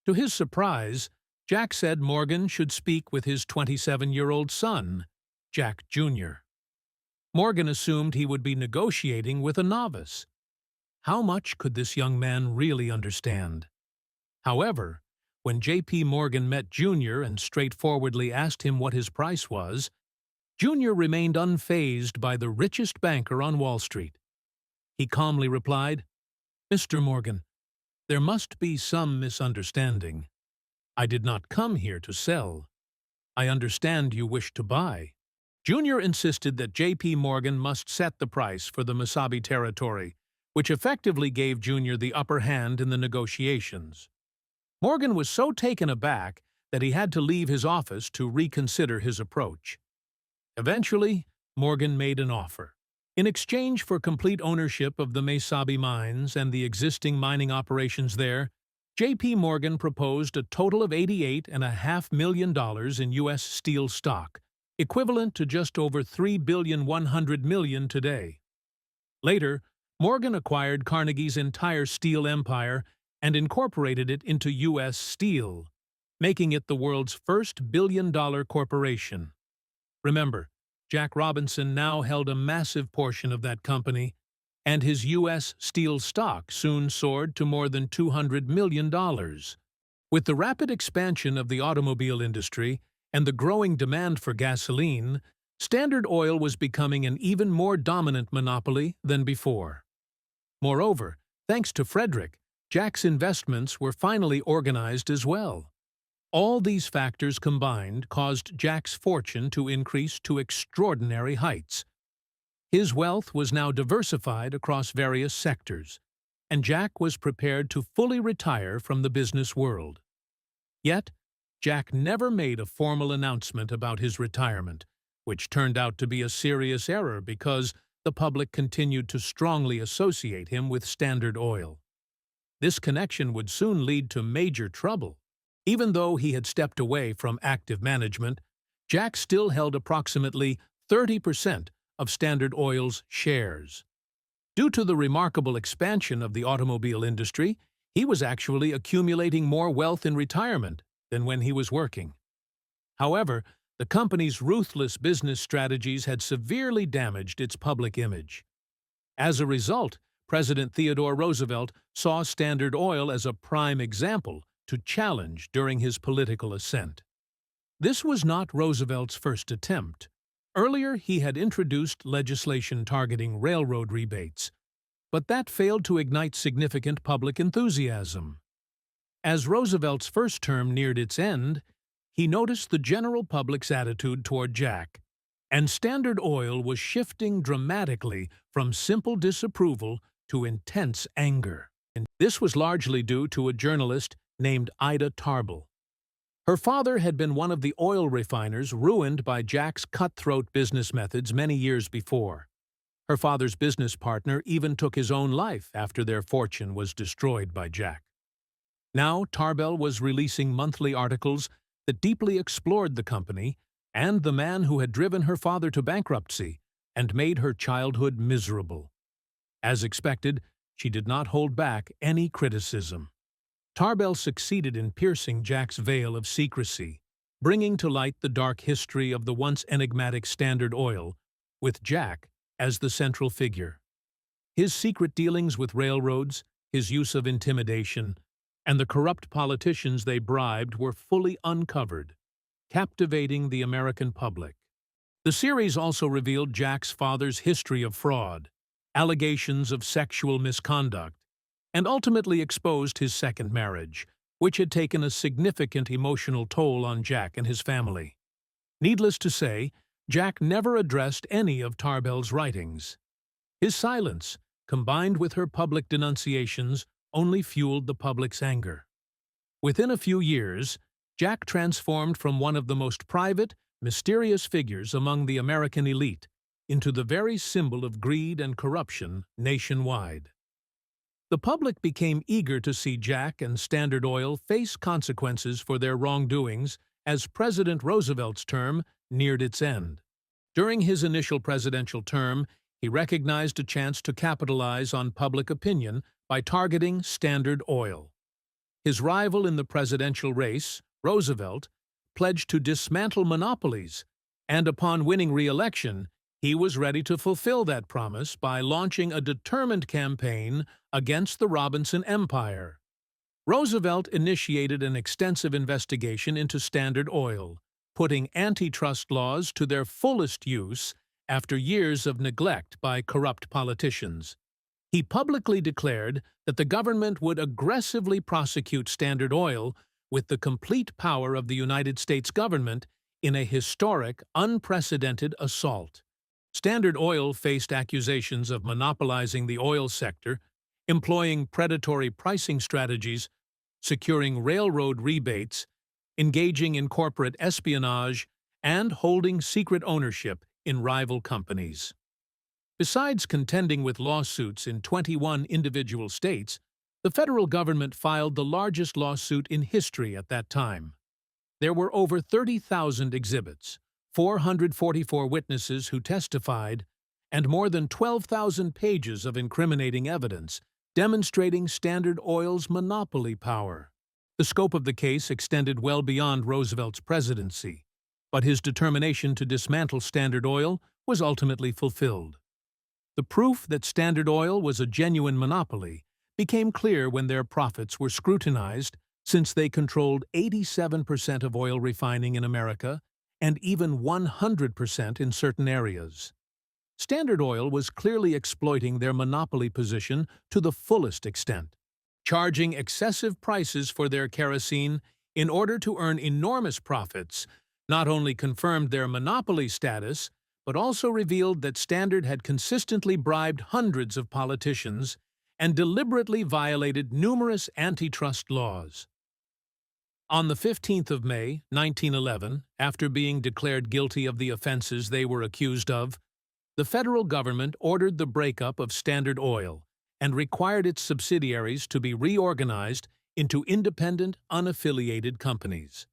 To his surprise, Jack said Morgan should speak with his 27-year-old son, Jack Jr. Morgan assumed he would be negotiating with a novice. How much could this young man really understand? However, when J.P. Morgan met Jr. and straightforwardly asked him what his price was, Jr. remained unfazed by the richest banker on Wall Street. He calmly replied, "Mr. Morgan, there must be some misunderstanding. I did not come here to sell. I understand you wish to buy." Jr. insisted that J.P. Morgan must set the price for the Mesabi territory, which effectively gave Jr. the upper hand in the negotiations. Morgan was so taken aback that he had to leave his office to reconsider his approach. Eventually, Morgan made an offer. In exchange for complete ownership of the Mesabi mines and the existing mining operations there, J.P. Morgan proposed a total of $88.5 million in U.S. Steel stock, equivalent to just over $3.1 billion today. Later, Morgan acquired Carnegie's entire steel empire and incorporated it into U.S. Steel, making it the world's first billion-dollar corporation. Remember, Jack Robinson now held a massive portion of that company, and his U.S. Steel stock soon soared to more than $200 million. With the rapid expansion of the automobile industry and the growing demand for gasoline, Standard Oil was becoming an even more dominant monopoly than before. Moreover, thanks to Frederick, Jack's investments were finally organized as well. All these factors combined caused Jack's fortune to increase to extraordinary heights. His wealth was now diversified across various sectors, and Jack was prepared to fully retire from the business world. Yet, Jack never made a formal announcement about his retirement, which turned out to be a serious error because the public continued to strongly associate him with Standard Oil. This connection would soon lead to major trouble. Even though he had stepped away from active management, Jack still held approximately 30% of Standard Oil's shares. Due to the remarkable expansion of the automobile industry, he was actually accumulating more wealth in retirement than when he was working. However, the company's ruthless business strategies had severely damaged its public image. As a result, President Theodore Roosevelt saw Standard Oil as a prime example to challenge during his political ascent. This was not Roosevelt's first attempt. Earlier, he had introduced legislation targeting railroad rebates, but that failed to ignite significant public enthusiasm. As Roosevelt's first term neared its end, he noticed the general public's attitude toward Jack, and Standard Oil was shifting dramatically from simple disapproval to intense anger. And this was largely due to a journalist named Ida Tarbell. Her father had been one of the oil refiners ruined by Jack's cutthroat business methods many years before. Her father's business partner even took his own life after their fortune was destroyed by Jack. Now Tarbell was releasing monthly articles that deeply explored the company and the man who had driven her father to bankruptcy and made her childhood miserable. As expected, she did not hold back any criticism. Tarbell succeeded in piercing Jack's veil of secrecy, bringing to light the dark history of the once enigmatic Standard Oil, with Jack as the central figure. His secret dealings with railroads, his use of intimidation, and the corrupt politicians they bribed were fully uncovered, captivating the American public. The series also revealed Jack's father's history of fraud, allegations of sexual misconduct, and ultimately exposed his second marriage, which had taken a significant emotional toll on Jack and his family. Needless to say, Jack never addressed any of Tarbell's writings. His silence, combined with her public denunciations, only fueled the public's anger. Within a few years, Jack transformed from one of the most private, mysterious figures among the American elite into the very symbol of greed and corruption nationwide. The public became eager to see Jack and Standard Oil face consequences for their wrongdoings as President Roosevelt's term neared its end. During his initial presidential term, he recognized a chance to capitalize on public opinion by targeting Standard Oil. His rival in the presidential race, Roosevelt, pledged to dismantle monopolies, and upon winning re-election, he was ready to fulfill that promise by launching a determined campaign against the Robinson Empire. Roosevelt initiated an extensive investigation into Standard Oil, putting antitrust laws to their fullest use after years of neglect by corrupt politicians. He publicly declared that the government would aggressively prosecute Standard Oil with the complete power of the United States government in a historic, unprecedented assault. Standard Oil faced accusations of monopolizing the oil sector, employing predatory pricing strategies, securing railroad rebates, engaging in corporate espionage, and holding secret ownership in rival companies. Besides contending with lawsuits in 21 individual states, the federal government filed the largest lawsuit in history at that time. There were over 30,000 exhibits, 444 witnesses who testified, and more than 12,000 pages of incriminating evidence demonstrating Standard Oil's monopoly power. The scope of the case extended well beyond Roosevelt's presidency, but his determination to dismantle Standard Oil was ultimately fulfilled. The proof that Standard Oil was a genuine monopoly became clear when their profits were scrutinized, since they controlled 87% of oil refining in America and even 100% in certain areas. Standard Oil was clearly exploiting their monopoly position to the fullest extent, charging excessive prices for their kerosene in order to earn enormous profits. Not only confirmed their monopoly status, but also revealed that Standard had consistently bribed hundreds of politicians and deliberately violated numerous antitrust laws. On the 15th of May, 1911, after being declared guilty of the offenses they were accused of, the federal government ordered the breakup of Standard Oil and required its subsidiaries to be reorganized into independent, unaffiliated companies.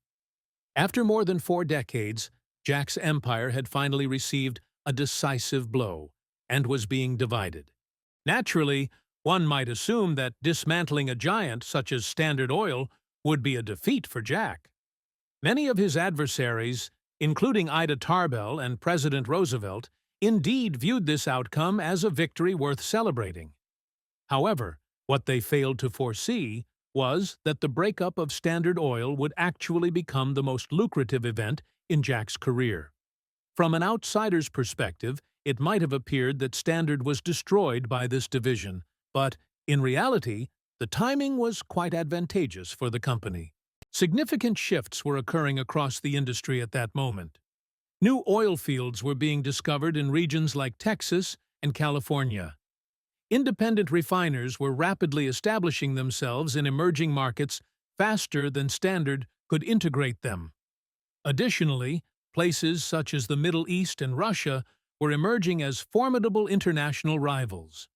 After more than 4 decades, Jack's empire had finally received a decisive blow and was being divided. Naturally, one might assume that dismantling a giant such as Standard Oil would be a defeat for Jack. Many of his adversaries, including Ida Tarbell and President Roosevelt, indeed viewed this outcome as a victory worth celebrating. However, what they failed to foresee was that the breakup of Standard Oil would actually become the most lucrative event in Jack's career. From an outsider's perspective, it might have appeared that Standard was destroyed by this division, but, in reality, the timing was quite advantageous for the company. Significant shifts were occurring across the industry at that moment. New oil fields were being discovered in regions like Texas and California. Independent refiners were rapidly establishing themselves in emerging markets faster than Standard could integrate them. Additionally, places such as the Middle East and Russia were emerging as formidable international rivals.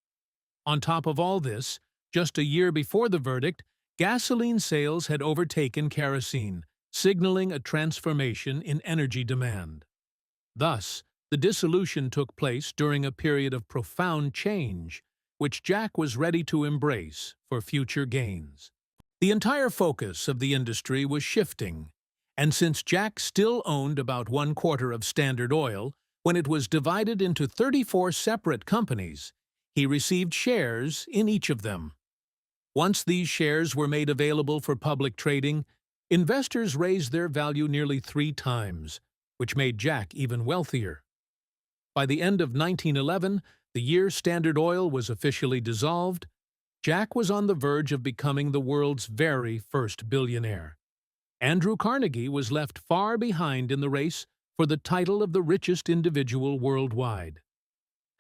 On top of all this, just a year before the verdict, gasoline sales had overtaken kerosene, signaling a transformation in energy demand. Thus, the dissolution took place during a period of profound change, which Jack was ready to embrace for future gains. The entire focus of the industry was shifting, and since Jack still owned about 1/4 of Standard Oil, when it was divided into 34 separate companies, he received shares in each of them. Once these shares were made available for public trading, investors raised their value nearly 3 times, which made Jack even wealthier. By the end of 1911, the year Standard Oil was officially dissolved, Jack was on the verge of becoming the world's very first billionaire. Andrew Carnegie was left far behind in the race for the title of the richest individual worldwide.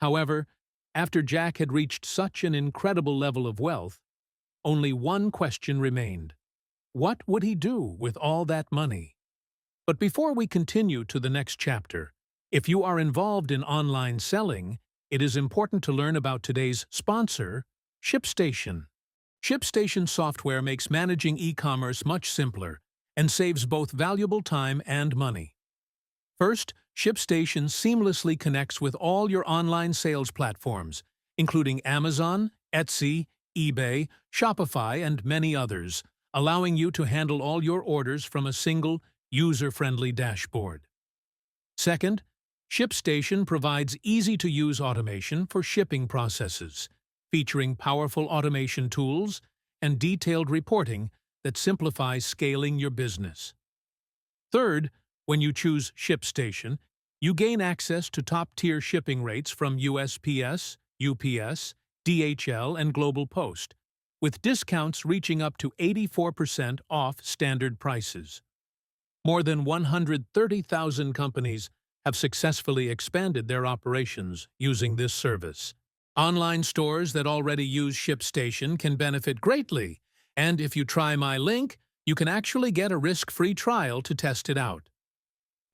However, after Jack had reached such an incredible level of wealth, only one question remained. What would he do with all that money? But before we continue to the next chapter, if you are involved in online selling, it is important to learn about today's sponsor, ShipStation. ShipStation software makes managing e-commerce much simpler and saves both valuable time and money. First, ShipStation seamlessly connects with all your online sales platforms, including Amazon, Etsy, eBay, Shopify, and many others, allowing you to handle all your orders from a single, user-friendly dashboard. Second, ShipStation provides easy-to-use automation for shipping processes, featuring powerful automation tools and detailed reporting that simplifies scaling your business. Third, when you choose ShipStation, you gain access to top-tier shipping rates from USPS, UPS, DHL, and Global Post, with discounts reaching up to 84% off standard prices. More than 130,000 companies have successfully expanded their operations using this service. Online stores that already use ShipStation can benefit greatly, and if you try my link, you can actually get a risk-free trial to test it out.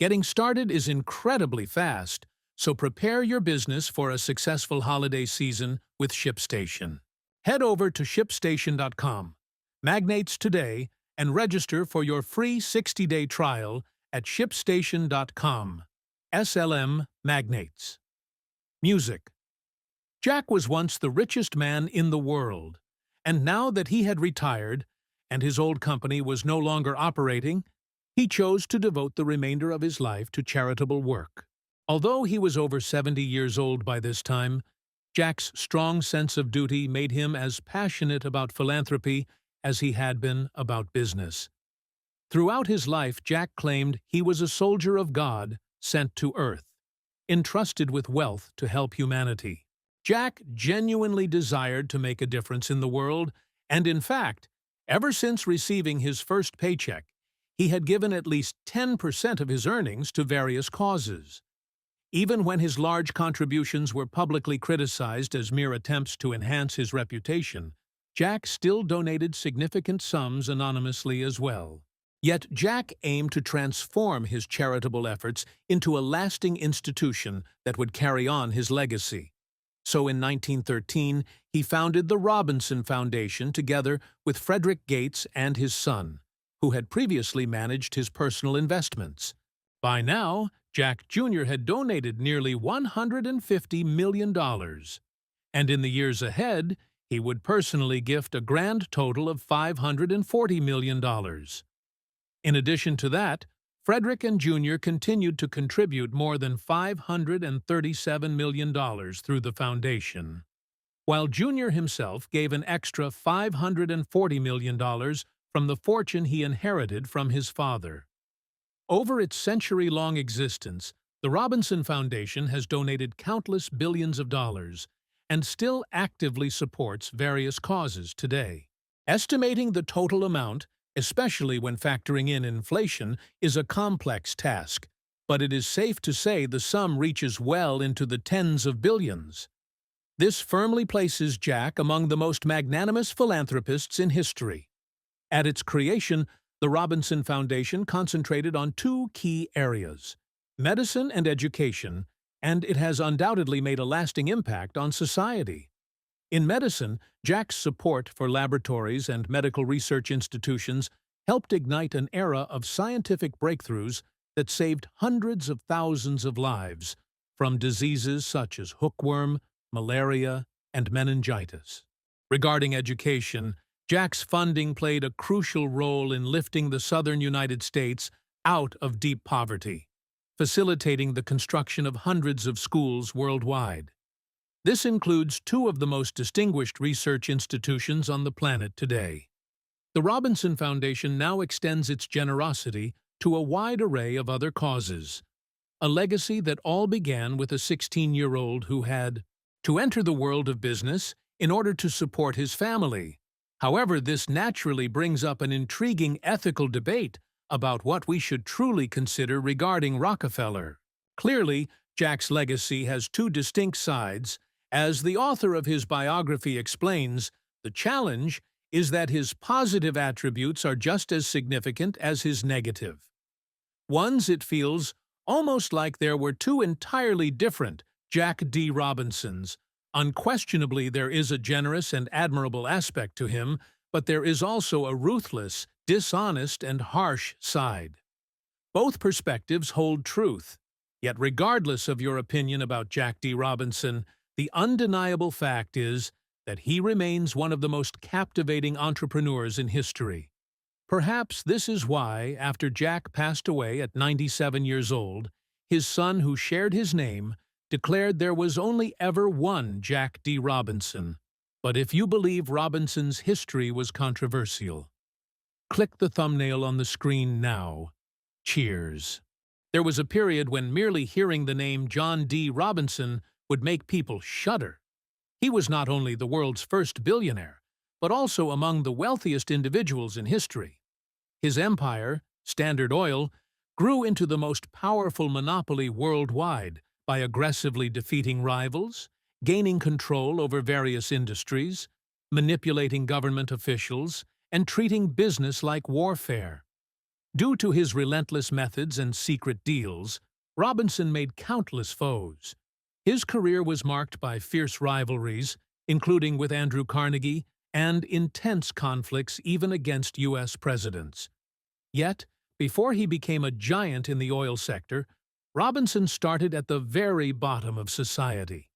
Getting started is incredibly fast, so prepare your business for a successful holiday season with ShipStation. Head over to ShipStation.com, Magnates today, and register for your free 60-day trial at ShipStation.com. SLM Magnates. Music. Jack was once the richest man in the world, and now that he had retired and his old company was no longer operating, he chose to devote the remainder of his life to charitable work. Although he was over 70 years old by this time, Jack's strong sense of duty made him as passionate about philanthropy as he had been about business. Throughout his life, Jack claimed he was a soldier of God sent to Earth, entrusted with wealth to help humanity. Jack genuinely desired to make a difference in the world, and in fact, ever since receiving his first paycheck, he had given at least 10% of his earnings to various causes. Even when his large contributions were publicly criticized as mere attempts to enhance his reputation, Jack still donated significant sums anonymously as well. Yet Jack aimed to transform his charitable efforts into a lasting institution that would carry on his legacy. So in 1913, he founded the Robinson Foundation together with Frederick Gates and his son, who had previously managed his personal investments. By now, Jack Jr. had donated nearly $150 million, and in the years ahead, he would personally gift a grand total of $540 million. In addition to that, Frederick and Jr. continued to contribute more than $537 million through the foundation, while Jr. himself gave an extra $540 million from the fortune he inherited from his father. Over its century-long existence, the Robinson Foundation has donated countless billions of dollars and still actively supports various causes today. Estimating the total amount, especially when factoring in inflation, is a complex task, but it is safe to say the sum reaches well into the tens of billions. This firmly places Jack among the most magnanimous philanthropists in history. At its creation, the Robinson Foundation concentrated on two key areas: medicine and education, and it has undoubtedly made a lasting impact on society. In medicine, Jack's support for laboratories and medical research institutions helped ignite an era of scientific breakthroughs that saved hundreds of thousands of lives, from diseases such as hookworm, malaria, and meningitis. Regarding education, Jack's funding played a crucial role in lifting the southern United States out of deep poverty, facilitating the construction of hundreds of schools worldwide. This includes two of the most distinguished research institutions on the planet today. The Robinson Foundation now extends its generosity to a wide array of other causes, a legacy that all began with a 16-year-old who had, to enter the world of business, in order to support his family. However, this naturally brings up an intriguing ethical debate about what we should truly consider regarding Rockefeller. Clearly, Jack's legacy has two distinct sides. As the author of his biography explains, the challenge is that his positive attributes are just as significant as his negative ones. It feels almost like there were two entirely different Jack D. Robinsons. Unquestionably, there is a generous and admirable aspect to him, but there is also a ruthless, dishonest, and harsh side. Both perspectives hold truth. Yet regardless of your opinion about Jack D. Robinson, the undeniable fact is that he remains one of the most captivating entrepreneurs in history. Perhaps this is why, after Jack passed away at 97 years old, his son, who shared his name, declared there was only ever one Jack D. Robinson. But if you believe Robinson's history was controversial, click the thumbnail on the screen now. Cheers. There was a period when merely hearing the name John D. Robinson would make people shudder. He was not only the world's first billionaire, but also among the wealthiest individuals in history. His empire, Standard Oil, grew into the most powerful monopoly worldwide by aggressively defeating rivals, gaining control over various industries, manipulating government officials, and treating business like warfare. Due to his relentless methods and secret deals, Robinson made countless foes. His career was marked by fierce rivalries, including with Andrew Carnegie, and intense conflicts even against U.S. presidents. Yet, before he became a giant in the oil sector, Robinson started at the very bottom of society.